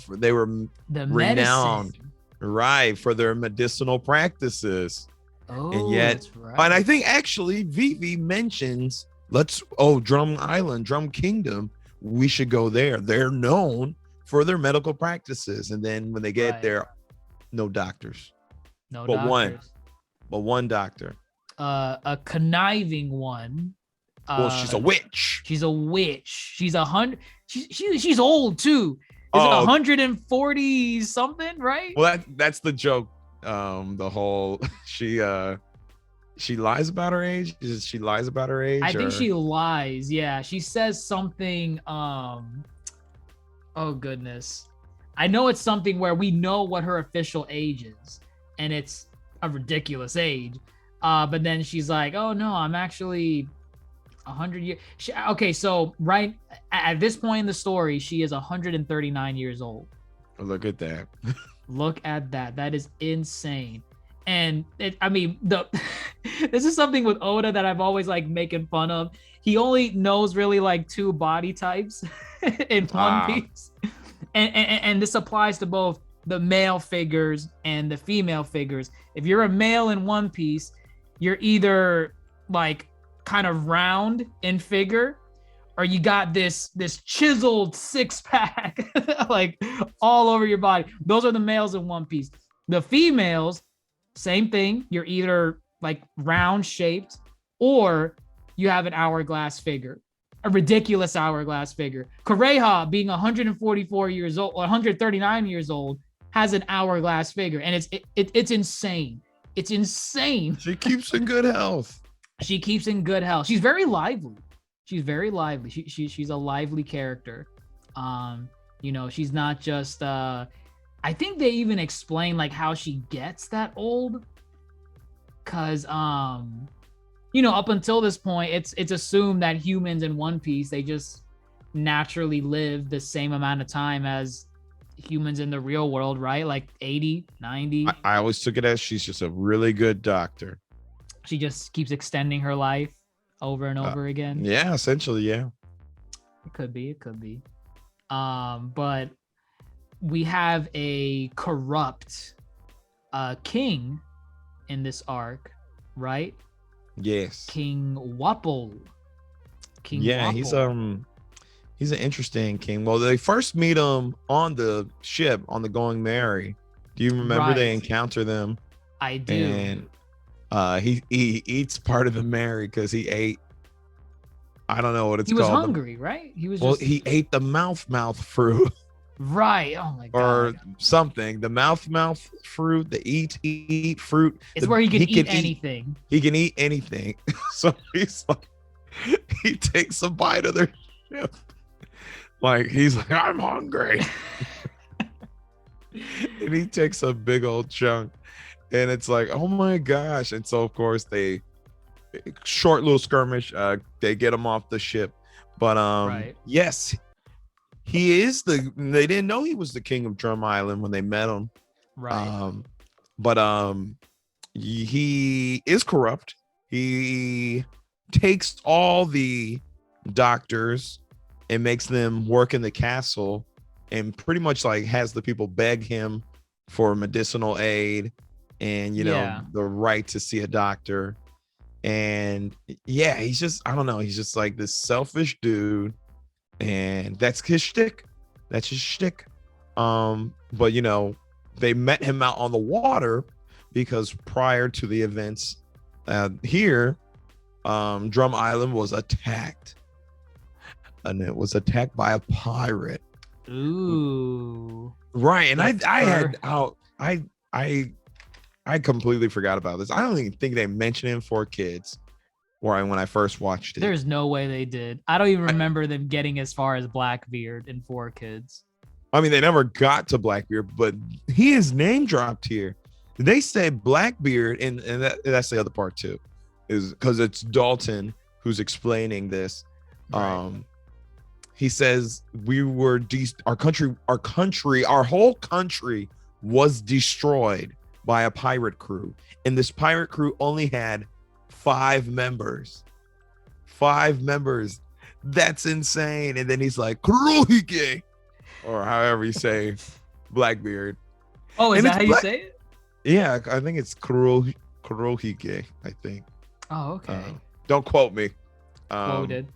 medicine. Right, for their medicinal practices. Oh, and yet, that's right. And I think actually Vivi mentions, Drum Island, Drum Kingdom, we should go there. They're known for their medical practices. And then when they get there, no doctors. No but doctors. One doctor. A conniving one. Well, she's a witch. She's a witch. She's 100. She's old too. Is it 140 something, right? Well, that's the joke. The whole she lies about her age. She lies about her age? I think she lies. Yeah, she says something. Oh goodness, I know it's something where we know what her official age is, and it's a ridiculous age. But then she's like, "Oh no, I'm actually 100 years." Okay, so right at this point in the story, she is 139 years old. Look at that. Look at that. That is insane. And this is something with Oda that I've always like making fun of. He only knows really like 2 body types in One Piece. And this applies to both the male figures and the female figures. If you're a male in One Piece, you're either like kind of round in figure, or you got this chiseled six pack like all over your body. Those are the males in One Piece. The females, same thing. You're either like round shaped, or you have an hourglass figure, a ridiculous hourglass figure. KUREHA, being 144 years old, 139 years old, has an hourglass figure, and it's insane. It's insane. She keeps in good health. She keeps in good health. She's very lively. She's very lively. She's a lively character. You know, she's not just I think they even explain like how she gets that old. Cause you know, up until this point, it's assumed that humans in One Piece, they just naturally live the same amount of time as humans in the real world, right? Like 80, 90. I always took it as she's just a really good doctor. She just keeps extending her life over and over again. Yeah, essentially, yeah. It could be. But we have a corrupt king in this arc, right? Yes. King Wapol. Yeah, Wapol. he's an interesting king. Well, they first meet him on the ship on the Going Merry. Do you remember they encounter them? I do. And he eats part of the Merry because he ate, I don't know what it's called. He was hungry, right? He ate the mouth fruit. Right. Oh my god. Or something. The mouth fruit, the eat fruit. It's where he can eat anything. He can eat anything. So he's like, he takes a bite of their ship. Like, he's like, I'm hungry. And he takes a big old chunk. And it's like, oh my gosh. And so, of course, they short little skirmish. They get him off the ship. But right. Yes, he is they didn't know he was the king of Drum Island when they met him. Right. But he is corrupt. He takes all the doctors and makes them work in the castle, and pretty much like has the people beg him for medicinal aid and, you know, the right to see a doctor. And yeah, he's just, I don't know, he's just like this selfish dude, and that's his shtick. That's his shtick. But you know, they met him out on the water because prior to the events here, Drum Island was attacked, and it was attacked by a pirate. Ooh. Right. And I completely forgot about this. I don't even think they mentioned him for kids when I first watched it. There's no way they did. I don't even remember them getting as far as Blackbeard in 4 Kids. I mean, they never got to Blackbeard, but he is name dropped here. They said Blackbeard, and that's the other part too, is because it's Dalton who's explaining this. Right. He says our whole country was destroyed by a pirate crew, and this pirate crew only had 5 members. 5 members. That's insane. And then he's like, Kurohige, or however you say Blackbeard. Oh, is that how you say it? Yeah, I think it's Kurohige, I think. Oh, okay. Don't quote me. Quoted.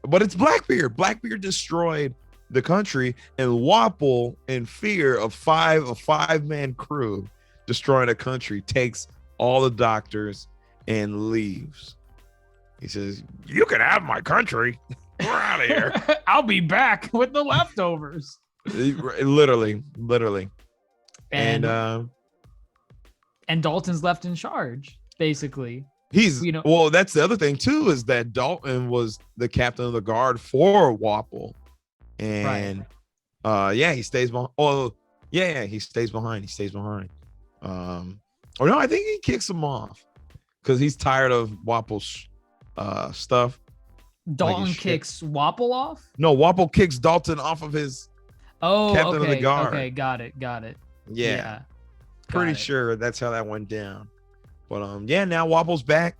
But it's Blackbeard. Blackbeard destroyed the country, and Wapol, in fear of a 5-man crew destroying a country, takes all the doctors and leaves. He says, you can have my country. We're out of here. I'll be back with the leftovers. Literally. And Dalton's left in charge, basically. He's, you know, well, that's the other thing too, is that Dalton was the captain of the guard for Wapol. And yeah, he stays behind. Oh, yeah, he stays behind. Or no, I think he kicks him off because he's tired of Wapol's stuff. Dalton kicks Wapol off? No, Wapol kicks Dalton off of his captain of the guard. Okay, got it. Yeah. Pretty sure that's how that went down. But yeah, now Wapol's back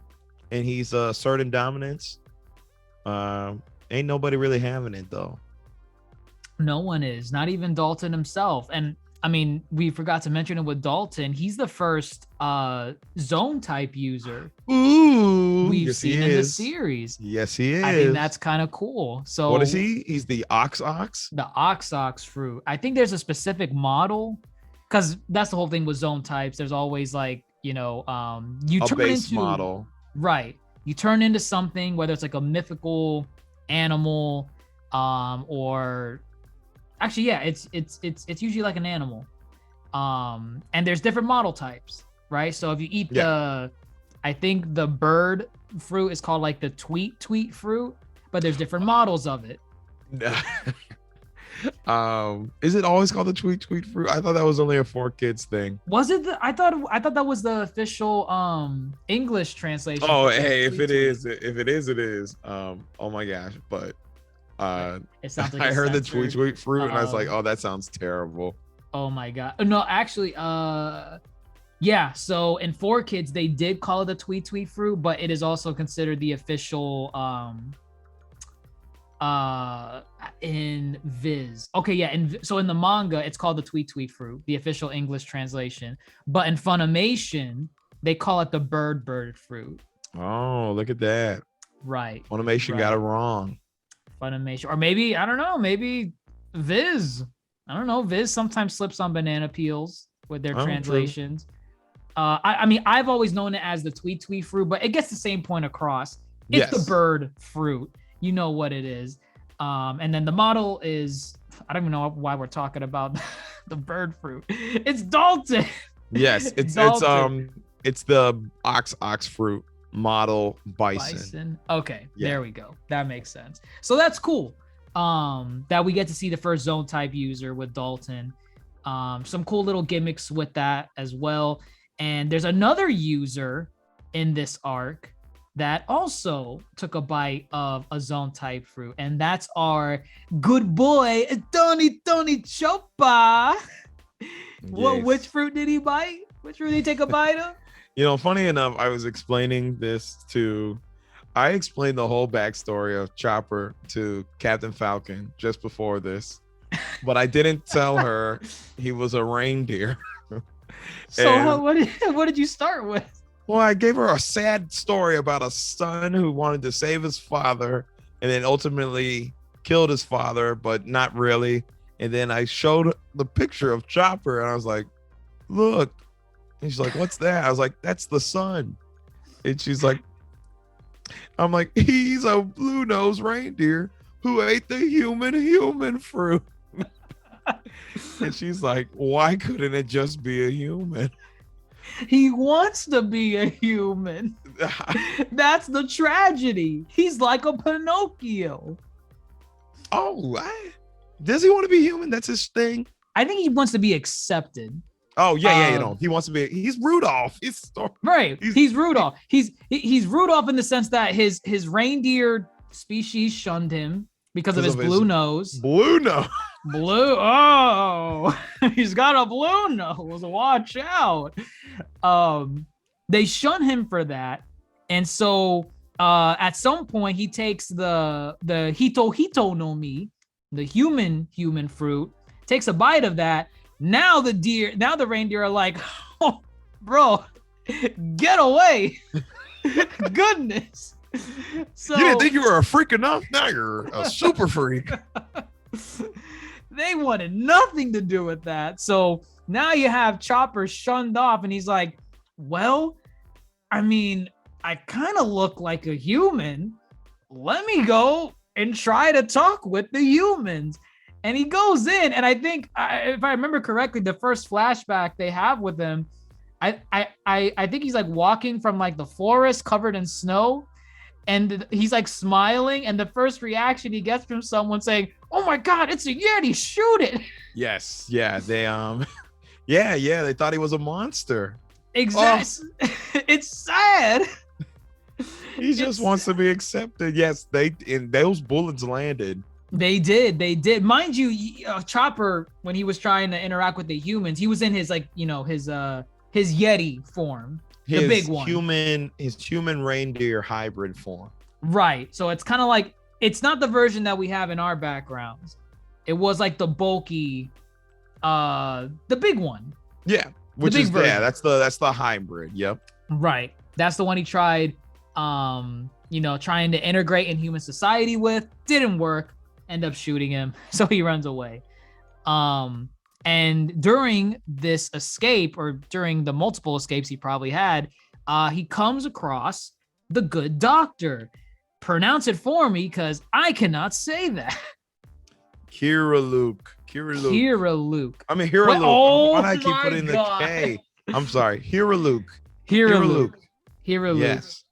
and he's asserting dominance. Ain't nobody really having it though. No one is, not even Dalton himself. And I mean, we forgot to mention it with Dalton. He's the first zone type user we've seen in the series. Yes, he is. I think that's kind of cool. So what is he? He's the ox. The ox fruit. I think there's a specific model, because that's the whole thing with zone types. There's always like, you turn base into model. Right. You turn into something, whether it's like a mythical animal, or actually, yeah, it's usually like an animal. And there's different model types, right? So if you eat I think the bird fruit is called like the tweet fruit, but there's different models of it. Is it always called the tweet fruit? I thought that was only a 4Kids thing. Was it? I thought that was the official English translation. Oh, hey, if it is, it is. Oh my gosh, but it sounds like I heard censored. the tweet fruit and I was like, oh, that sounds terrible. Oh my god. No, actually, yeah. So in 4Kids, they did call it the tweet fruit, but it is also considered the official in Viz. Okay, yeah. So in the manga, it's called the tweet fruit, the official English translation. But in Funimation, they call it the bird fruit. Oh, look at that. Right. Funimation got it wrong. Funimation, or maybe, I don't know, maybe Viz. I don't know. Viz sometimes slips on banana peels with their translations. I mean, I've always known it as the tweet fruit, but it gets the same point across. It's the bird fruit. You know what it is. And then the model is, I don't even know why we're talking about the bird fruit. It's Dalton. Yes, it's the ox fruit model bison. Okay, there we go. That makes sense. So that's cool. That we get to see the first zone type user with Dalton. Some cool little gimmicks with that as well. And there's another user in this arc that also took a bite of a zone type fruit, and that's our good boy Tony Choppa. Yes. Which fruit did he bite? Which fruit did he take a bite of? Funny enough, I explained the whole backstory of Chopper to Captain Falcon just before this, but I didn't tell her he was a reindeer. So what did you start with? Well, I gave her a sad story about a son who wanted to save his father and then ultimately killed his father, but not really. And then I showed the picture of Chopper and I was like, look. And she's like, what's that? I was like, that's the son. And she's like, I'm like, he's a blue-nosed reindeer who ate the human fruit. And she's like, why couldn't it just be a human? He wants to be a human. That's the tragedy. He's like a Pinocchio. Oh, does he want to be human? That's his thing. I think he wants to be accepted. Oh yeah. He wants to be. He's Rudolph. Right. He's Rudolph. He's Rudolph in the sense that his reindeer species shunned him because of his blue nose. Blue nose. Blue. Oh, he's got a blue nose. Watch out. They shun him for that, and so at some point he takes the hito no mi, the human fruit, takes a bite of that. Now the reindeer are like, oh, bro, get away. Goodness. So you didn't think you were a freak enough? Now you're a super freak. They wanted nothing to do with that. So now you have Chopper shunned off and he's like, well, I mean, I kind of look like a human. Let me go and try to talk with the humans. And he goes in, and I think, if I remember correctly, the first flashback they have with him, I think he's like walking from like the forest covered in snow, and he's like smiling, and the first reaction he gets from someone saying, "Oh my God, it's a Yeti! Shoot it!" Yes, yeah, they they thought he was a monster. Exactly, it's sad. He just wants to be accepted. Yes, those bullets landed. They did. Mind you, Chopper, when he was trying to interact with the humans, he was in his his Yeti form, the big one. His human reindeer hybrid form. Right. So it's kind of like, it's not the version that we have in our backgrounds. It was like the bulky the big one. Yeah, which big is version. that's the hybrid. Yep. Right. That's the one he tried, trying to integrate in human society with. Didn't work. End up shooting him. So he runs away. And during this escape, or during the multiple escapes he probably had, he comes across the good doctor. Pronounce it for me, because I cannot say that. KUREHA. KUREHA. I mean, KUREHA. Oh, why do I keep my putting God. the K? I'm sorry. KUREHA. KUREHA. Yes.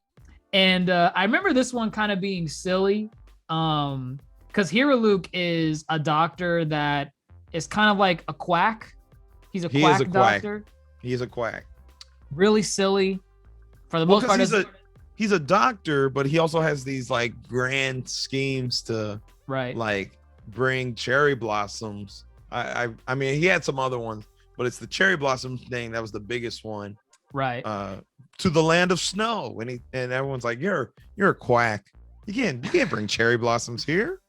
And I remember this one kind of being silly, because KUREHA is a doctor that is kind of like a quack. He is a doctor. He is a quack. Really silly. For the most part, he's a doctor, but he also has these like grand schemes to like bring cherry blossoms. I mean, he had some other ones, but it's the cherry blossom thing that was the biggest one. Right. To the land of snow, and everyone's like, you're a quack. You can't bring cherry blossoms here.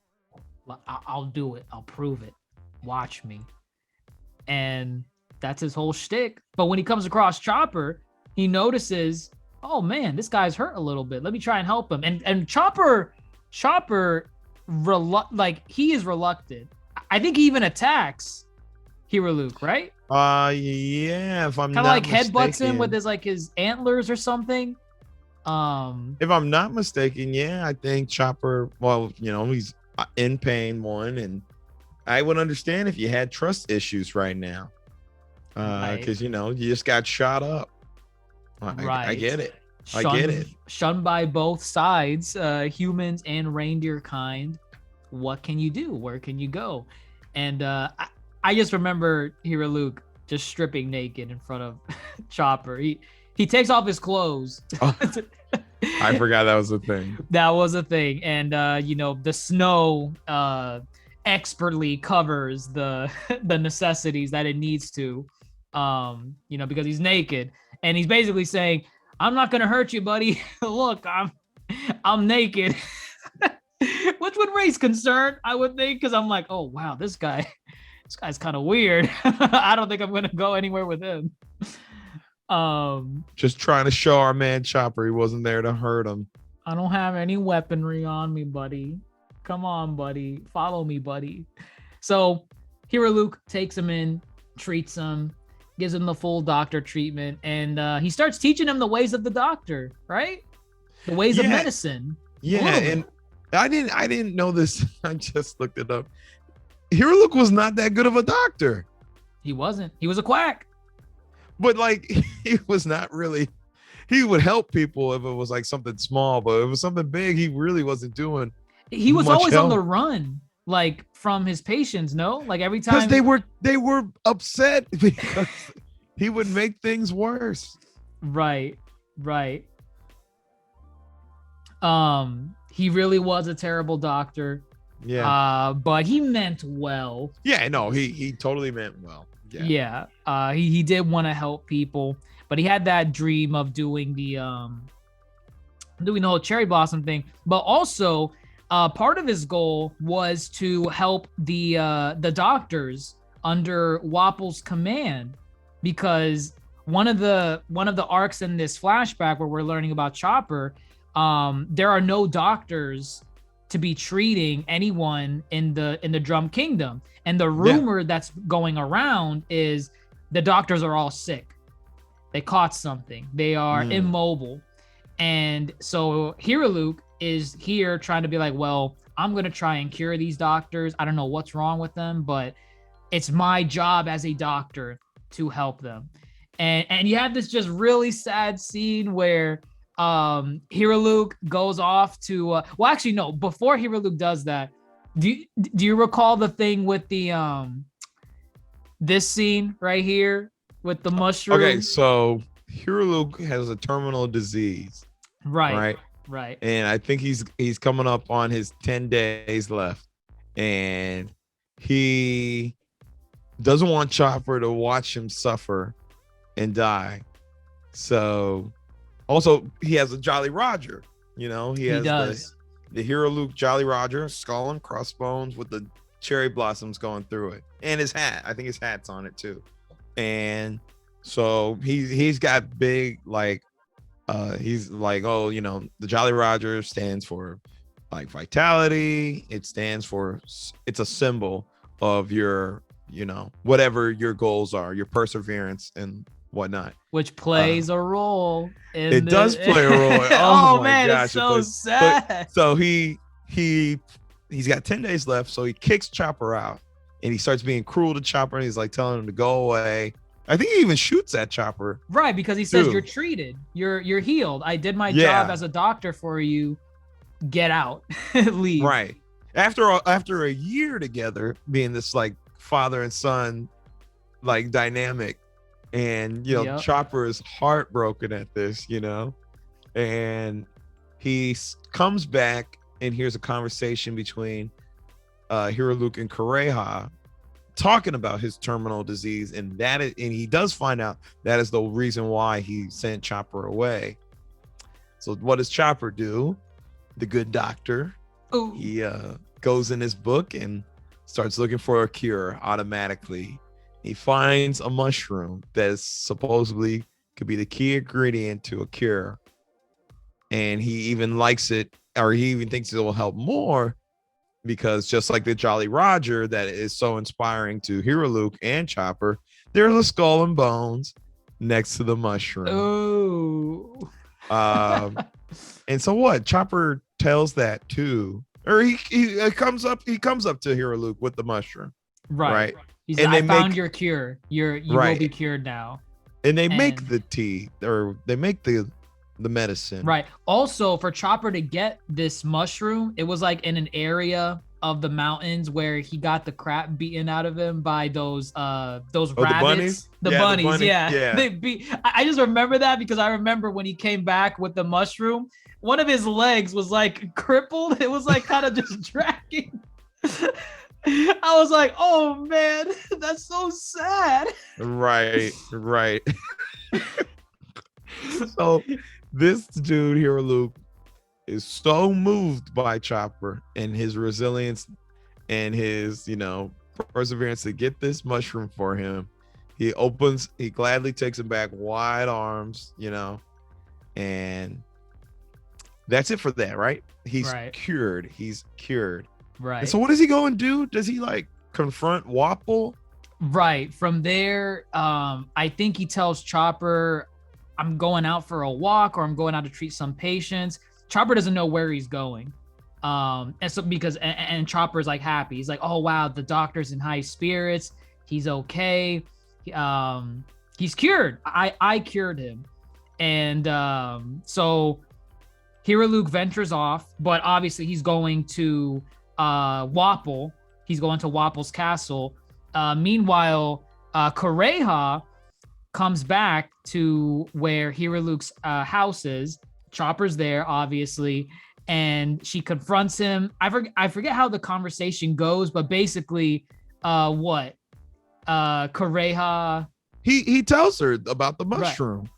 I'll do it. I'll prove it. Watch me. And that's his whole shtick. But when he comes across Chopper, he notices, oh man, this guy's hurt a little bit. Let me try and help him. And Chopper, he is reluctant. I think he even attacks KUREHA, right? Yeah. If I'm kind of not like mistaken, headbutts him with his antlers or something. If I'm not mistaken, yeah, I think Chopper. Well, he's in pain, and I would understand if you had trust issues right now, because you just got shot up. I get it. I get it. Shunned by both sides, humans and reindeer kind. What can you do? Where can you go? And I just remember KUREHA just stripping naked in front of Chopper. He takes off his clothes. Oh, I forgot that was a thing. That was a thing. And the snow expertly covers the necessities that it needs to, because he's naked. And he's basically saying, I'm not gonna hurt you, buddy. Look, I'm naked. Which would raise concern, I would think, because I'm like, oh wow, this guy's kind of weird. I don't think I'm gonna go anywhere with him. Just trying to show our man Chopper he wasn't there to hurt him. I don't have any weaponry on me, buddy. Come on, buddy. Follow me, buddy. So KUREHA takes him in, treats him, gives him the full doctor treatment, and he starts teaching him the ways of the doctor, right? The ways of medicine. Yeah, and I didn't know this. I just looked it up. KUREHA was not that good of a doctor. He wasn't. He was a quack. But like, he was not really. He would help people if it was like something small, but if it was something big, he really wasn't doing. He was much always help. on the run, like from his patients. No, like every time because they were upset because he would make things worse. Right. He really was a terrible doctor. Yeah. But he meant well. Yeah, no, he totally meant well. Yeah. He did want to help people, but he had that dream of doing the whole cherry blossom thing. But also, part of his goal was to help the doctors under Wapple's command, because one of the arcs in this flashback where we're learning about Chopper, there are no doctors to be treating anyone in the Drum Kingdom, and the rumor that's going around is the doctors are all sick. They caught something. They are immobile, and so KUREHA is here trying to be like, well, I'm gonna try and cure these doctors. I don't know what's wrong with them, but it's my job as a doctor to help them. And you have this just really sad scene where KUREHA goes off to well, actually no, before KUREHA does that, do you recall the thing with the this scene right here with the mushroom? Okay, so KUREHA has a terminal disease. Right. And I think he's coming up on his 10 days left, and he doesn't want Chopper to watch him suffer and die. So also he has a Jolly Roger, he has the KUREHA Jolly Roger, skull and crossbones with the cherry blossoms going through it, and his hat. I think his hat's on it too. And so he's got big like he's like, oh, you know, the Jolly Roger stands for like vitality. It stands for, it's a symbol of your, you know, whatever your goals are, your perseverance and whatnot, which plays a role in it does play a role. Oh, my man, gosh, it's so sad. So he's got 10 days left, so he kicks Chopper out and he starts being cruel to Chopper, and he's like telling him to go away. I think he even shoots at Chopper, right? Because he says, you're treated, you're healed, I did my job as a doctor for you, get out. Leave. Right. After a year together, being this like father and son like dynamic, and you know, Chopper is heartbroken at this, you know, and he comes back and hears a conversation between Luke and KUREHA talking about his terminal disease, and he does find out that is the reason why he sent Chopper away. So what does Chopper do? The good doctor. Ooh. He goes in his book and starts looking for a cure automatically. He finds a mushroom that is supposedly could be the key ingredient to a cure, and he even likes it, or he even thinks it will help more, because just like the Jolly Roger that is so inspiring to Luke and Chopper, there's a skull and bones next to the mushroom. Oh. And so what? Chopper tells that too, or he comes up to Luke with the mushroom. Right. He's like, I found your cure. You will be cured now. And they make the tea, or they make the medicine. Right. Also, for Chopper to get this mushroom, it was like in an area of the mountains where he got the crap beaten out of him by those rabbits. The bunnies. Yeah. I just remember that because I remember when he came back with the mushroom, one of his legs was like crippled. It was like kind of just dragging. I was like, oh man, that's so sad. Right. So this dude here, Luke, is so moved by Chopper and his resilience and his, you know, perseverance to get this mushroom for him. He gladly takes him back, wide arms, you know, and that's it for that, right? He's cured. Right. And so what does he go and do? Does he like confront Wapol? Right. From there, I think he tells Chopper, I'm going out for a walk, or I'm going out to treat some patients. Chopper doesn't know where he's going. And so because Chopper's like happy. He's like, oh wow, the doctor's in high spirits. He's okay. He's cured. I cured him. And so Luke ventures off, but obviously he's going to Wapol. He's going to Wapol's castle. Meanwhile, KUREHA comes back to where Luke's house is. Chopper's there, obviously, and she confronts him. I forget how the conversation goes, but basically, KUREHA. He tells her about the mushroom. Right.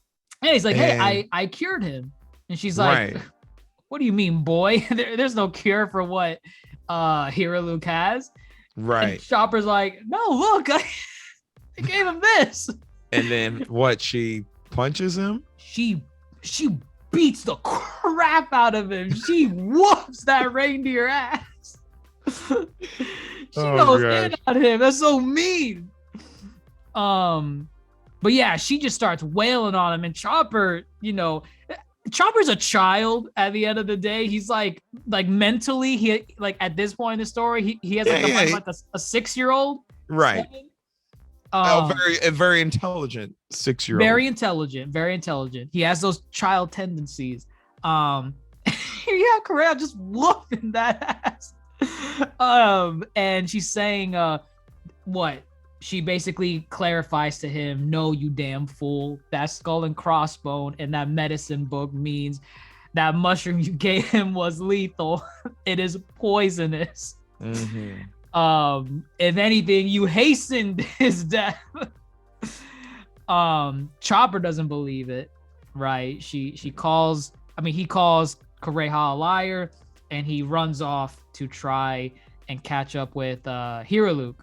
And he's like, hey, I cured him. And she's like, what do you mean, boy? There's no cure for what Luke has. Right. And Chopper's like, no, look, I gave him this. And then what? She punches him? She beats the crap out of him. She whoops that reindeer ass. She goes in on him. That's so mean. But yeah, she just starts wailing on him, and Chopper, you know, Chopper's a child at the end of the day. He's like mentally, he like at this point in the story, he has like a 6-year-old. Right. A very intelligent 6-year-old. Very intelligent. He has those child tendencies. KUREHA just whooping that ass. And she's saying, what? She basically clarifies to him, no, you damn fool. That skull and crossbone in that medicine book means that mushroom you gave him was lethal. It is poisonous. Mm-hmm. If anything, you hastened his death. Chopper doesn't believe it, right? He calls KUREHA a liar, and he runs off to try and catch up with Hiruluke.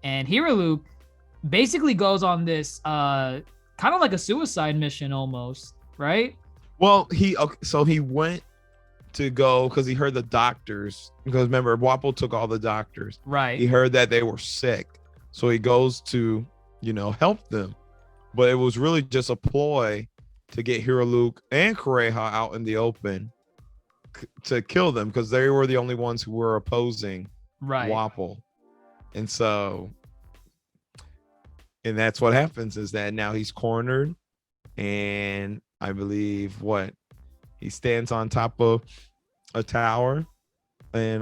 And Hiruluke basically goes on this kind of like a suicide mission almost, right? Well, so he went to go because he heard the doctors, because remember Wapol took all the doctors. Right. He heard that they were sick. So he goes to, help them. But it was really just a ploy to get Hiruluke and KUREHA out in the open to kill them, because they were the only ones who were opposing Wapol. And so, and that's what happens, is that now he's cornered, and I believe he stands on top of a tower in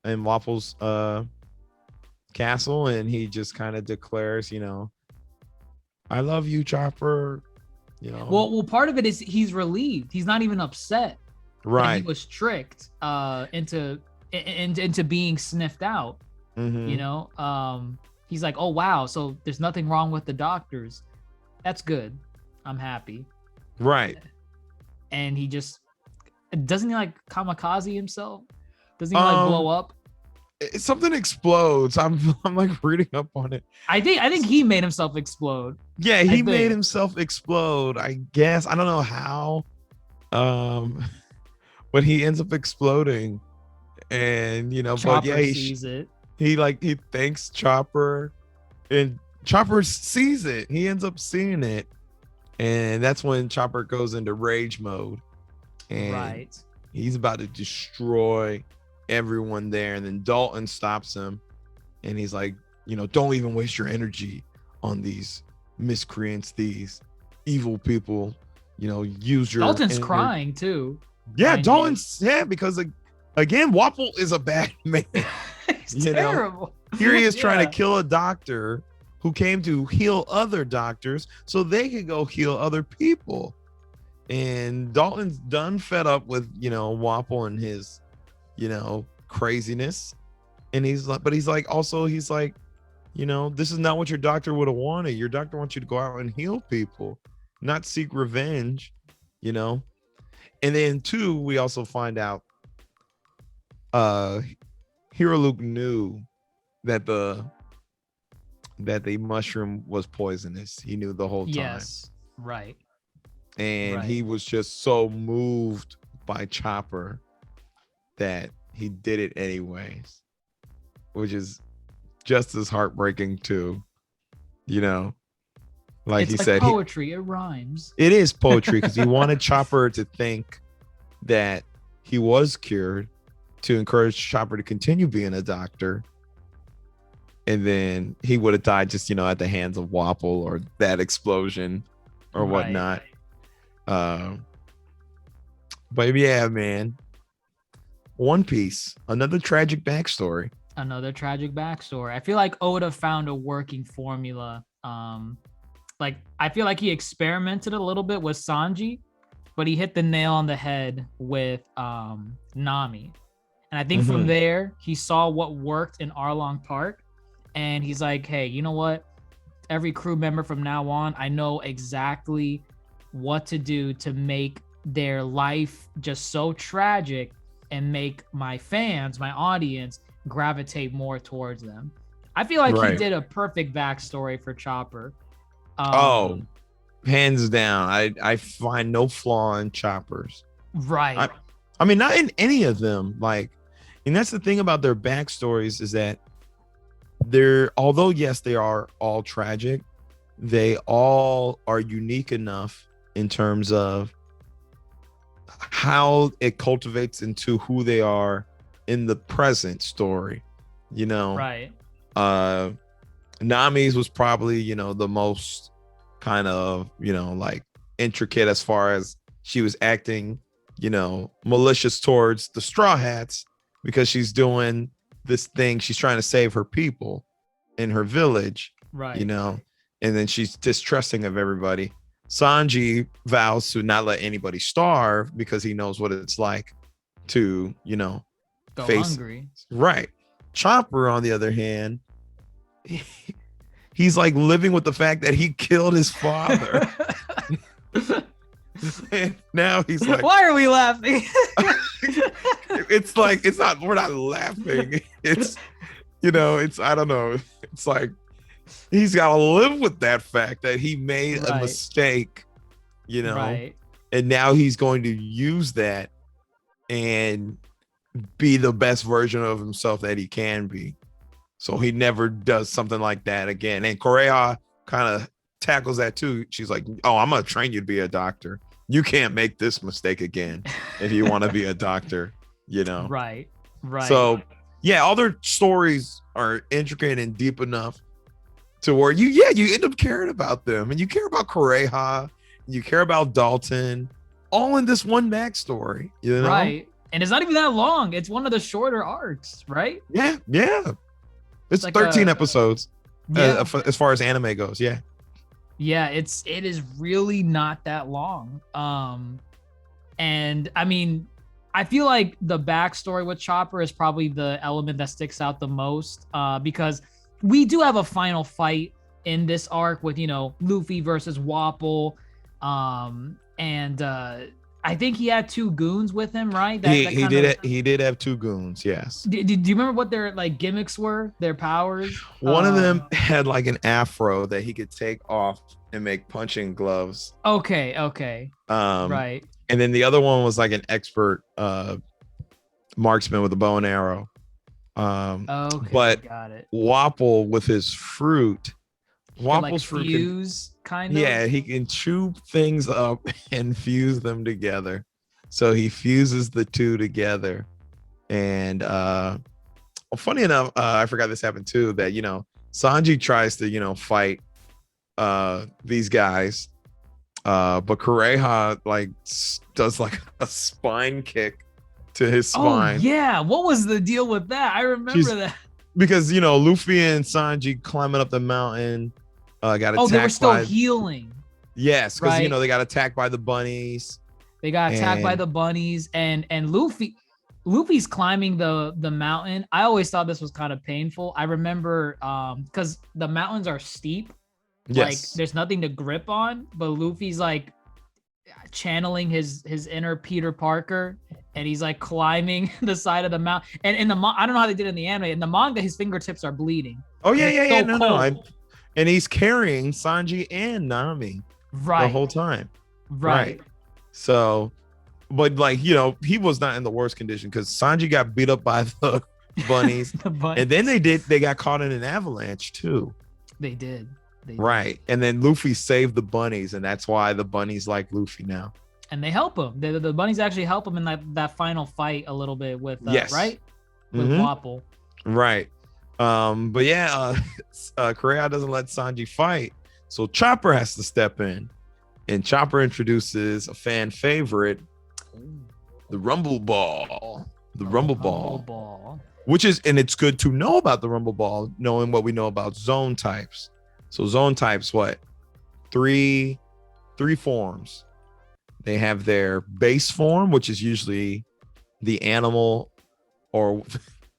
Wapol's castle, and he just kind of declares, I love you, Chopper. Well, part of it is he's relieved. He's not even upset. Right. He was tricked into being sniffed out. Mm-hmm. He's like, oh wow, so there's nothing wrong with the doctors. That's good. I'm happy. Right. And he just doesn't he like kamikaze himself? Doesn't he like blow up? Something explodes. I'm like reading up on it. I think he made himself explode. Yeah, he made himself explode. I guess I don't know how, but he ends up exploding, and Chopper but yeah, sees it. He thanks Chopper, and Chopper sees it. He ends up seeing it, and that's when Chopper goes into rage mode, and he's about to destroy everyone there. And then Dalton stops him, and he's like, don't even waste your energy on these miscreants, these evil people. Use your Dalton's energy. crying too. Yeah, Dalton's because again, Wapol is a bad man. He's terrible. Here he is trying to kill a doctor who came to heal other doctors so they could go heal other people. And Dalton's done fed up with Wapol and his craziness. And he's like, this is not what your doctor would have wanted. Your doctor wants you to go out and heal people, not seek revenge, And then two, we also find out Hiruluke knew that the mushroom was poisonous. He knew the whole time. Yes, right. And he was just so moved by Chopper that he did it anyways, which is just as heartbreaking too. Like it's he like said, poetry. It rhymes. It is poetry, because he wanted Chopper to think that he was cured, to encourage Chopper to continue being a doctor. And then he would have died just, at the hands of Wapol or that explosion or whatnot. But yeah, man. One Piece, another tragic backstory. I feel like Oda found a working formula. I feel like he experimented a little bit with Sanji, but he hit the nail on the head with Nami. And I think from there, he saw what worked in Arlong Park. And he's like, hey, you know what? Every crew member from now on, I know exactly what to do to make their life just so tragic and make my fans, my audience, gravitate more towards them. I feel like he did a perfect backstory for Chopper. Hands down. I find no flaw in Chopper's. Right. I mean, not in any of them. And that's the thing about their backstories, is that although yes, they are all tragic, they all are unique enough in terms of how it cultivates into who they are in the present story. Right. Nami's was probably, the most kind of, intricate, as far as she was acting, malicious towards the Straw Hats, because she's doing this thing. She's trying to save her people in her village, right? And then she's distrusting of everybody. Sanji vows to not let anybody starve, because he knows what it's like to, go face hungry. Right. Chopper, on the other hand, he's like living with the fact that he killed his father. And now he's like, why are we laughing? it's like, it's not, we're not laughing. It's, you know, it's, I don't know. It's like, he's got to live with that fact that he made a mistake, you know, and now he's going to use that and be the best version of himself that he can be. So he never does something like that again. And KUREHA kind of tackles that too. She's like, oh, I'm going to train you to be a doctor. You can't make this mistake again if you want to be a doctor, you know? Right. So yeah, all their stories are intricate and deep enough to where you end up caring about them, and you care about KUREHA, you care about Dalton, all in this one backstory, you know? Right. And it's not even that long. It's one of the shorter arcs, right? Yeah. It's like 13 episodes as far as anime goes. Yeah. Yeah, it is really not that long. And I mean, I feel like the backstory with Chopper is probably the element that sticks out the most, because we do have a final fight in this arc with, you know, Luffy versus Wapol. And I think he had 2 goons with him, right? He did have 2 goons, yes. Do you remember what their like gimmicks were, their powers? One of them had like an afro that he could take off and make punching gloves. Okay. Right. And then the other one was like an expert marksman with a bow and arrow. Okay, but got it. Wapol with his fruit, Wapol's like fruit fuse, kind of. Yeah, he can chew things up and fuse them together. So he fuses the 2 together. And funny enough, I forgot this happened too, that, you know, Sanji tries to, you know, fight these guys, but KUREHA like does like a spine kick to his spine. Oh yeah, what was the deal with that? I remember that. Because, you know, Luffy and Sanji climbing up the mountain got attacked. Oh, they were still healing. Yes, because you know they got attacked by the bunnies. They got attacked by the bunnies, and Luffy's climbing the mountain. I always thought this was kind of painful. I remember because the mountains are steep. Yes. Like there's nothing to grip on, but Luffy's like channeling his inner Peter Parker, and he's like climbing the side of the mountain. And in the I don't know how they did it in the anime. In the manga, his fingertips are bleeding. Oh yeah. No. And he's carrying Sanji and Nami the whole time. Right. So, but like, you know, he was not in the worst condition because Sanji got beat up by the bunnies. And then they got caught in an avalanche too. They did. Right. And then Luffy saved the bunnies, and that's why the bunnies like Luffy now. And they help him. The bunnies actually help him in that final fight a little bit with right? With Wapol. Right. But yeah, KUREHA doesn't let Sanji fight, so Chopper has to step in, and Chopper introduces a fan favorite, the Rumble Ball. The Rumble Ball. Which is, and it's good to know about the Rumble Ball, knowing what we know about zone types. So zone types, what? Three forms. They have their base form, which is usually the animal or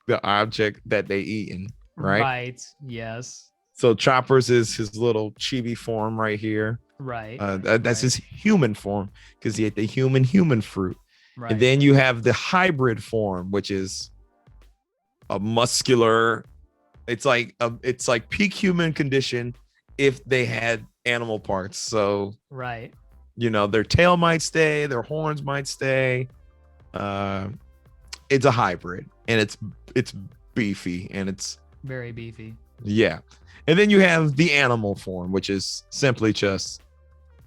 the object that they eaten, right? Right. Yes. So Chopper's is his little chibi form right here. Right. That's his human form because he ate the human fruit. Right. And then you have the hybrid form, which is a muscular. It's like peak human condition if they had animal parts. So right. You know, their tail might stay, their horns might stay. It's a hybrid, and it's beefy, and it's very beefy. Yeah. And then you have the animal form, which is simply just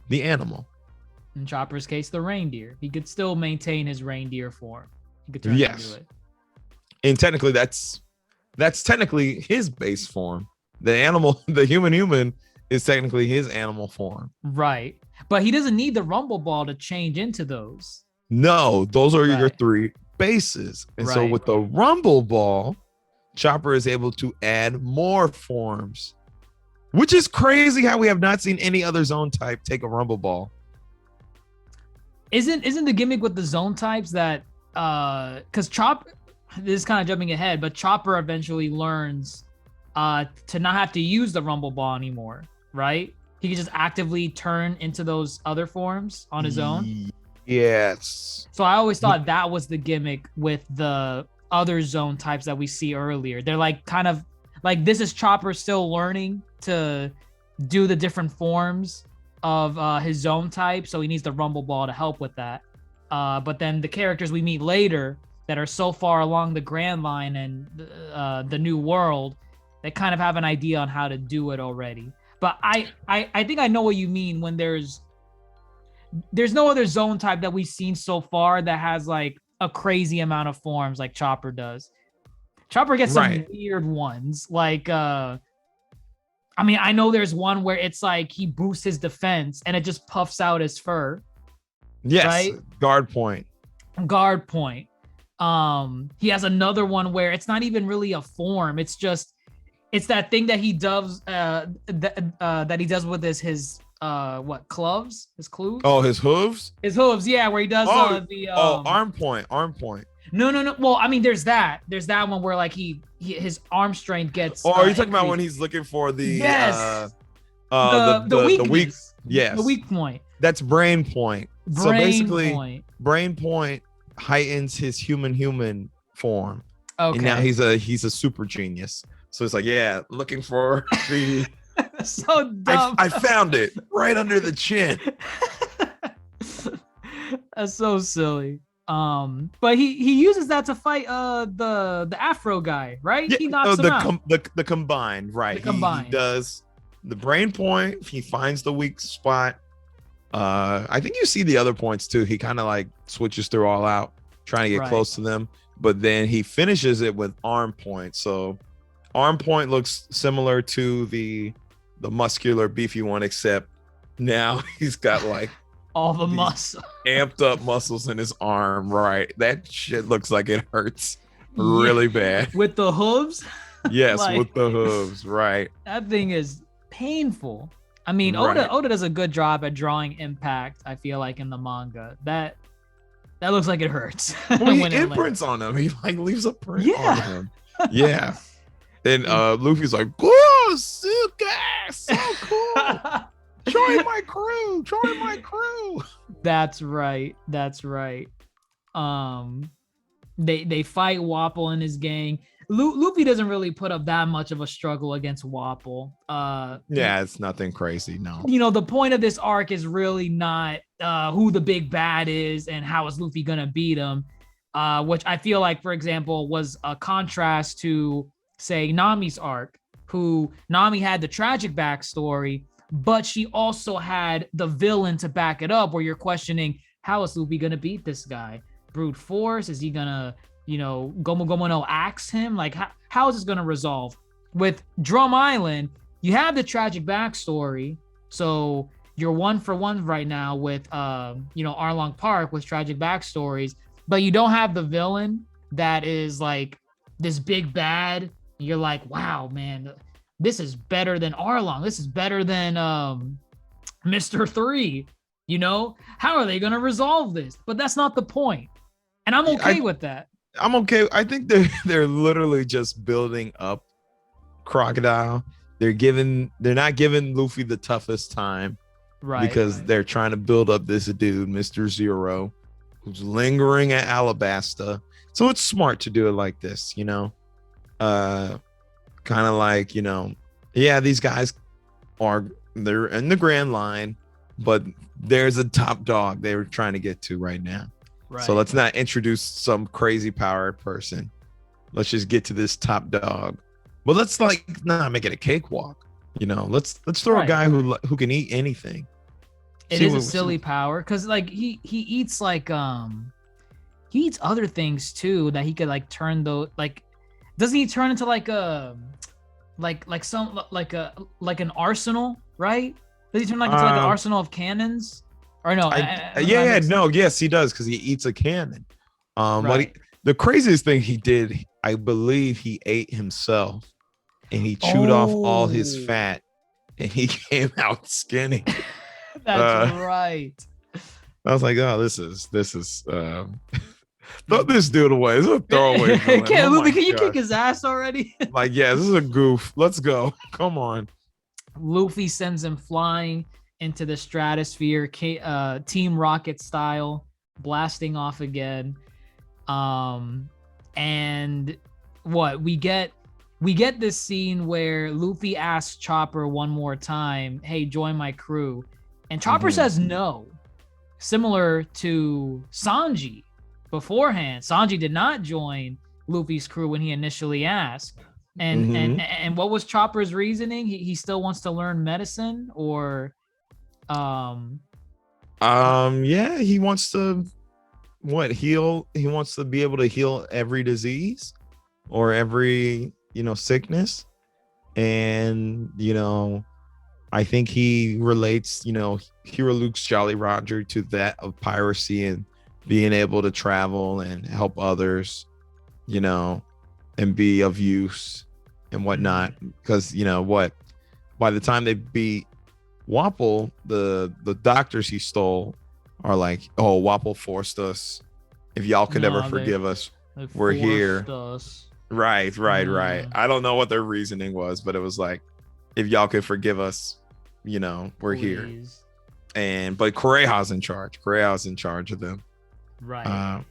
the animal. In Chopper's case, the reindeer. He could still maintain his reindeer form. He could turn into it. And technically that's technically his base form. The animal, the human is technically his animal form. Right. But he doesn't need the Rumble Ball to change into those. No, those are your 3 bases. And so with the Rumble Ball, Chopper is able to add more forms, which is crazy how we have not seen any other zone type take a Rumble Ball. Isn't the gimmick with the zone types that because Chopper, this is kind of jumping ahead, but Chopper eventually learns to not have to use the Rumble Ball anymore, right? He could just actively turn into those other forms on his own. Yes. So I always thought that was the gimmick with the other zone types that we see earlier. They're like kind of like this is Chopper still learning to do the different forms of his zone type, so he needs the Rumble Ball to help with that. But then the characters we meet later that are so far along the Grand Line and the New World, they kind of have an idea on how to do it already. But I think I know what you mean when there's no other zone type that we've seen so far that has like a crazy amount of forms like Chopper does. Chopper gets some weird ones. Like, I mean, I know there's one where it's like he boosts his defense and it just puffs out his fur. Yes, right? Guard point. He has another one where it's not even really a form. It's that thing that he does that he does with his clubs, his clues. Oh, his hooves. Yeah, where he does arm point. No. Well, I mean, there's that one where like his arm strength gets. Oh, are you talking about when he's looking for the the weakness? Yes, the weak point. That's brain point. So basically, brain point heightens his human form. Okay. And now he's a super genius. So it's like, yeah, looking for the. So dumb. I found it right under the chin. That's so silly. But he uses that to fight the Afro guy, right? Yeah, he knocks him out. The combined, right? He does the brain point. He finds the weak spot. I think you see the other points too. He kind of like switches through all out, trying to get close to them. But then he finishes it with arm point. So arm point looks similar to the muscular beefy one, except now he's got like all the muscle, amped up muscles in his arm. Right, that shit looks like it hurts really bad with the hooves. Yes, with the hooves. Right, that thing is painful. I mean, Oda does a good job at drawing impact. I feel like in the manga that looks like it hurts. Well, he imprints on him. He like leaves a print on him. Yeah. And Luffy's like, "Whoa, sick ass, so cool! Join my crew! That's right. They fight Wapol and his gang. Luffy doesn't really put up that much of a struggle against Wapol. Yeah, it's nothing crazy. No. You know, the point of this arc is really not who the big bad is and how is Luffy gonna beat him. Which I feel like, for example, was a contrast to, say, Nami's arc, who Nami had the tragic backstory, but she also had the villain to back it up, where you're questioning, how is Luffy gonna beat this guy? Brute force? Is he gonna, Gomu Gomu no axe him? Like, how is this gonna resolve? With Drum Island, you have the tragic backstory, so you're 1-for-1 right now with Arlong Park with tragic backstories, but you don't have the villain that is like this big bad. You're like, wow, man, this is better than Arlong. This is better than Mr. 3. How are they going to resolve this? But that's not the point. And I'm okay with that. I'm okay. I think they're literally just building up Crocodile. They're not giving Luffy the toughest time. Right. Because they're trying to build up this dude, Mr. Zero, who's lingering at Alabasta. So it's smart to do it like this, kind of like, these guys they're in the Grand Line, but there's a top dog they're trying to get to right now. Right. So let's not introduce some crazy powered person. Let's just get to this top dog. But let's not make it a cakewalk. Let's throw a guy who can eat anything. It is a silly power because like he eats like he eats other things too that he could like turn those like. Doesn't he turn into like a like an arsenal, right? Does he turn into like an arsenal of cannons? Or no? Yes, he does because he eats a cannon. Right. The craziest thing he did, I believe, he ate himself, and he chewed off all his fat, and he came out skinny. That's right. I was like, oh, this is. Throw this dude away. This is a throwaway. Can you kick his ass already? Like, yeah, this is a goof. Let's go. Come on. Luffy sends him flying into the stratosphere, Team Rocket style, blasting off again. And what we get this scene where Luffy asks Chopper one more time, "Hey, join my crew," and Chopper says no. Similar to Sanji beforehand, Sanji did not join Luffy's crew when he initially asked. And what was Chopper's reasoning? He still wants to learn medicine, or yeah, he wants to heal. He wants to be able to heal every disease or every sickness. And I think he relates Hero Luke's Jolly Roger to that of piracy and being able to travel and help others, and be of use and whatnot. Because by the time they beat Wapol, the doctors he stole are like, "Oh, Wapol forced us. If y'all could ever forgive us, we're here." Right. I don't know what their reasoning was, but it was like, if y'all could forgive us, we're Please. Here. But KUREHA's in charge. KUREHA's in charge of them. Right.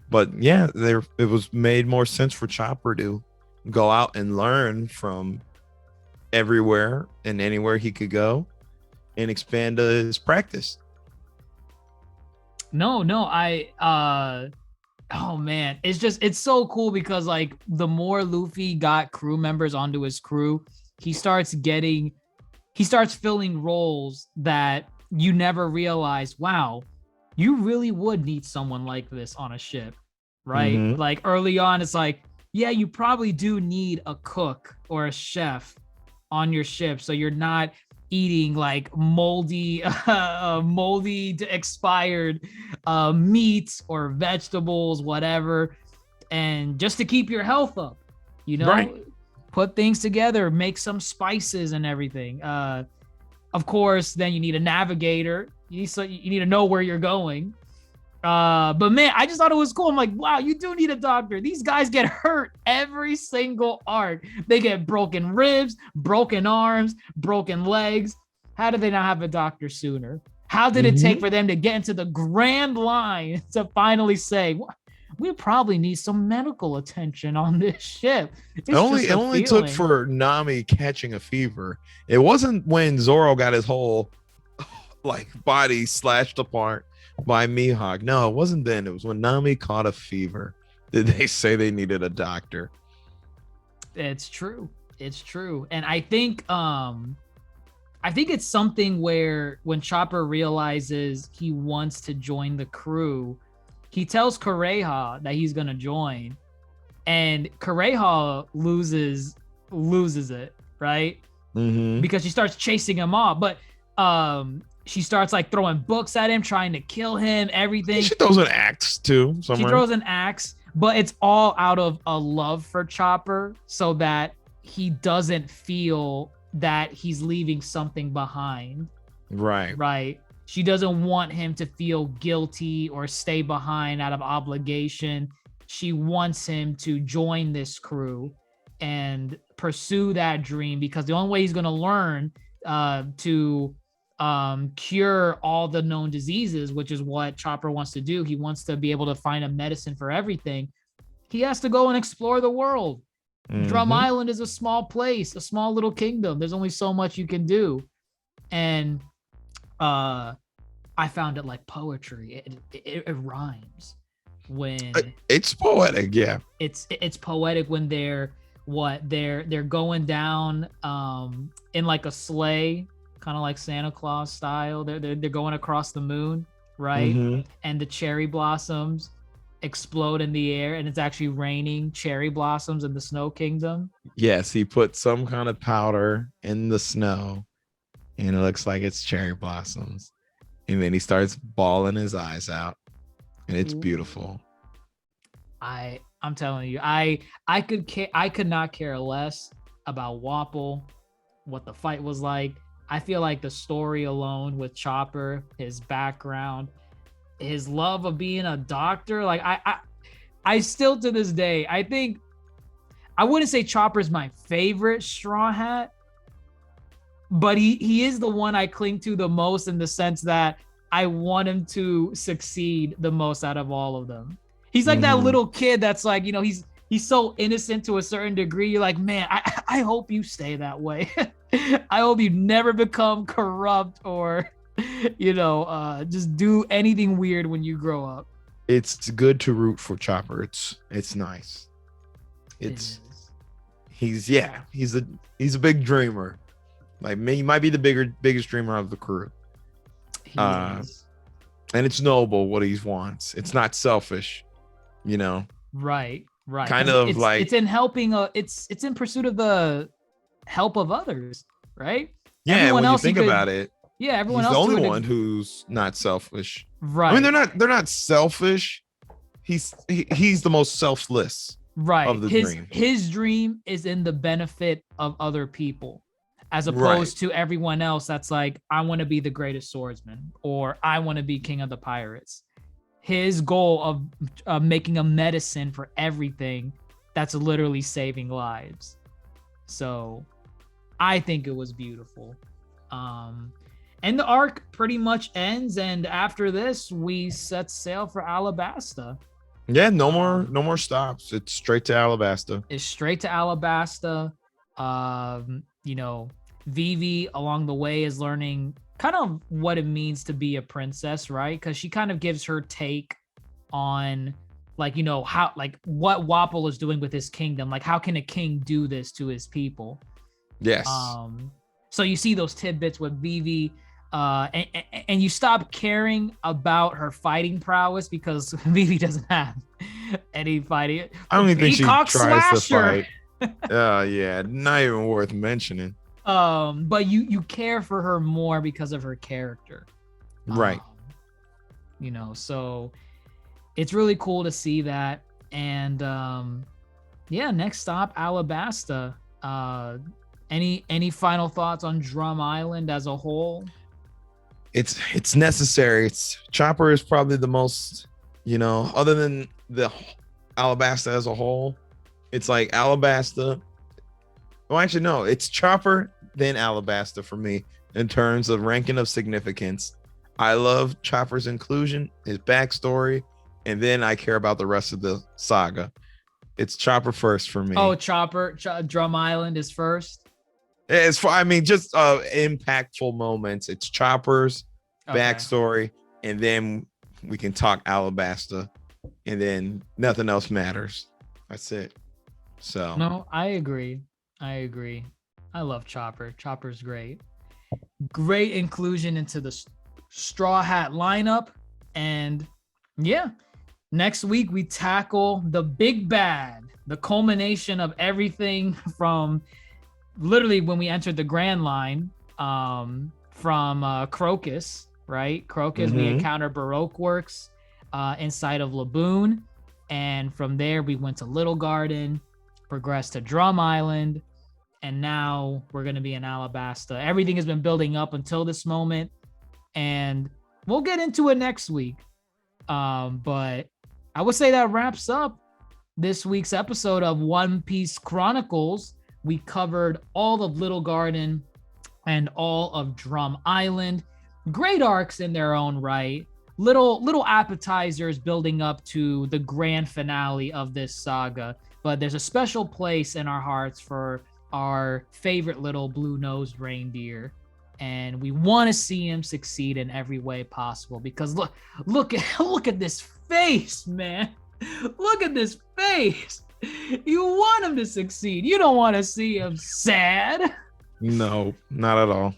But yeah, it was made more sense for Chopper to go out and learn from everywhere and anywhere he could go and expand his practice. No, oh man, it's so cool because like the more Luffy got crew members onto his crew, he starts filling roles that you never realized, wow, you really would need someone like this on a ship, right? Like early on, it's like, yeah, you probably do need a cook or a chef on your ship, so you're not eating like moldy to expired meats or vegetables, whatever, and just to keep your health up, right. Put things together, make some spices and everything. Of course, then you need a navigator. You need to know where you're going. But man, I just thought it was cool. I'm like, wow, you do need a doctor. These guys get hurt every single arc. They get broken ribs, broken arms, broken legs. How did they not have a doctor sooner? How did it take for them to get into the Grand Line to finally say, we probably need some medical attention on this ship? It only took for Nami catching a fever. It wasn't when Zoro got his whole body slashed apart by Mihawk. No, it wasn't then. It was when Nami caught a fever. Did they say they needed a doctor? It's true. And I think it's something where when Chopper realizes he wants to join the crew, he tells KUREHA that he's gonna join, and KUREHA loses it, right? Because she starts chasing him off, but she starts like throwing books at him, trying to kill him, everything. She throws an axe too somewhere. She throws an axe, but it's all out of a love for Chopper, so that he doesn't feel that he's leaving something behind. Right. She doesn't want him to feel guilty or stay behind out of obligation. She wants him to join this crew and pursue that dream, because the only way he's going to learn to cure all the known diseases, which is what Chopper wants to do. He wants to be able to find a medicine for everything. He has to go and explore the world. Drum Island is a small place, a small little kingdom. There's only so much you can do. And I found it like poetry. It rhymes when it's poetic. Yeah, it's poetic when they're going down in like a sleigh, kind of like Santa Claus style. They're going across the moon, right? And the cherry blossoms explode in the air, and it's actually raining cherry blossoms in the Snow Kingdom. Yes, he put some kind of powder in the snow, and it looks like it's cherry blossoms. And then he starts bawling his eyes out, and it's beautiful. I'm telling you, I could not care less about Wapol, what the fight was like. I feel like the story alone with Chopper, his background, his love of being a doctor, like I still to this day, I think I wouldn't say Chopper's my favorite Straw Hat, but he is the one I cling to the most in the sense that I want him to succeed the most out of all of them. He's like that little kid that's like, you know, he's so innocent to a certain degree. You're like, man, I hope you stay that way. I hope you never become corrupt or, you know, just do anything weird when you grow up. It's good to root for Chopper. It's nice. He's a big dreamer. Like me, he might be the biggest dreamer of the crew. And it's noble what he wants. It's not selfish, you know. Right. Kind of like it's in helping. It's in pursuit of the help of others, right? Yeah. Everyone when else you think about it, yeah, everyone he's else the only one who's not selfish. Right. I mean, they're not selfish. He's the most selfless. Right. Of the dream. His dream is in the benefit of other people, as opposed to everyone else that's like, I want to be the greatest swordsman, or I want to be king of the pirates. His goal of making a medicine for everything that's literally saving lives. So I think it was beautiful. And the arc pretty much ends, and after this we set sail for Alabasta. Yeah, no more stops. It's straight to Alabasta. It's straight to Alabasta. You know, Vivi along the way is learning kind of what it means to be a princess, right? Because she kind of gives her take on, like, you know, how, like, what Wapol is doing with his kingdom. Like, how can a king do this to his people? Yes. So you see those tidbits with Vivi, and you stop caring about her fighting prowess because Vivi doesn't have any fighting. I don't even think she tries slasher. to fight. Yeah, not even worth mentioning. But you care for her more because of her character, right? You know, so it's really cool to see that. And yeah, next stop, Alabasta. Any final thoughts on Drum Island as a whole? It's necessary. Chopper is probably the most, you know, other than the Alabasta as a whole. It's like Alabasta. Well, actually, no, it's Chopper, then Alabasta for me in terms of ranking of significance. I love Chopper's inclusion, his backstory, and then I care about the rest of the saga. It's Chopper first for me. Oh, Drum Island is first. It's for, I mean, just impactful moments. It's Chopper's backstory, and then we can talk Alabasta, and then nothing else matters. That's it. So no, I agree. I love Chopper. Chopper's great. Great inclusion into the Straw Hat lineup. And yeah, next week we tackle the big bad, the culmination of everything from literally when we entered the Grand Line, from Crocus, right? Crocus, we encountered Baroque Works inside of Laboon. And from there, we went to Little Garden, progressed to Drum Island, and now we're going to be in Alabasta. Everything has been building up until this moment, and we'll get into it next week. But I would say that wraps up this week's episode of One Piece Chronicles. We covered all of Little Garden and all of Drum Island. Great arcs in their own right. Little appetizers building up to the grand finale of this saga. But there's a special place in our hearts for our favorite little blue-nosed reindeer. And we want to see him succeed in every way possible. Because look at this face, man. Look at this face. You want him to succeed. You don't want to see him sad. No, not at all.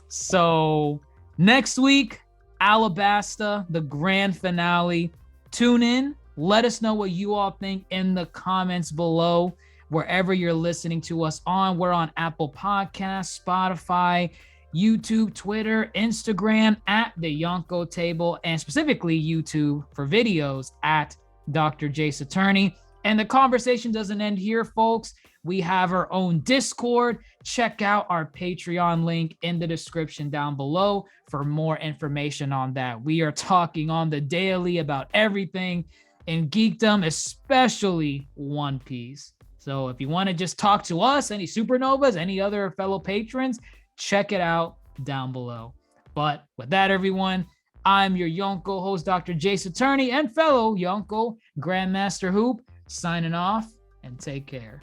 So next week, Alabasta, the grand finale. Tune in. Let us know what you all think in the comments below, wherever you're listening to us on. We're on Apple Podcasts, Spotify, YouTube, Twitter, Instagram at the Yonkō Table, and specifically YouTube for videos at DrJaceAttorney. And the conversation doesn't end here, folks. We have our own Discord. Check out our Patreon link in the description down below for more information on that. We are talking on the daily about everything in geekdom, especially One Piece. So if you want to just talk to us, any supernovas, any other fellow patrons, check it out down below. But with that, everyone, I'm your Yonkō host, Dr. Jace Attorney, and fellow Yonkō Grandmaster Hoop, signing off, and take care.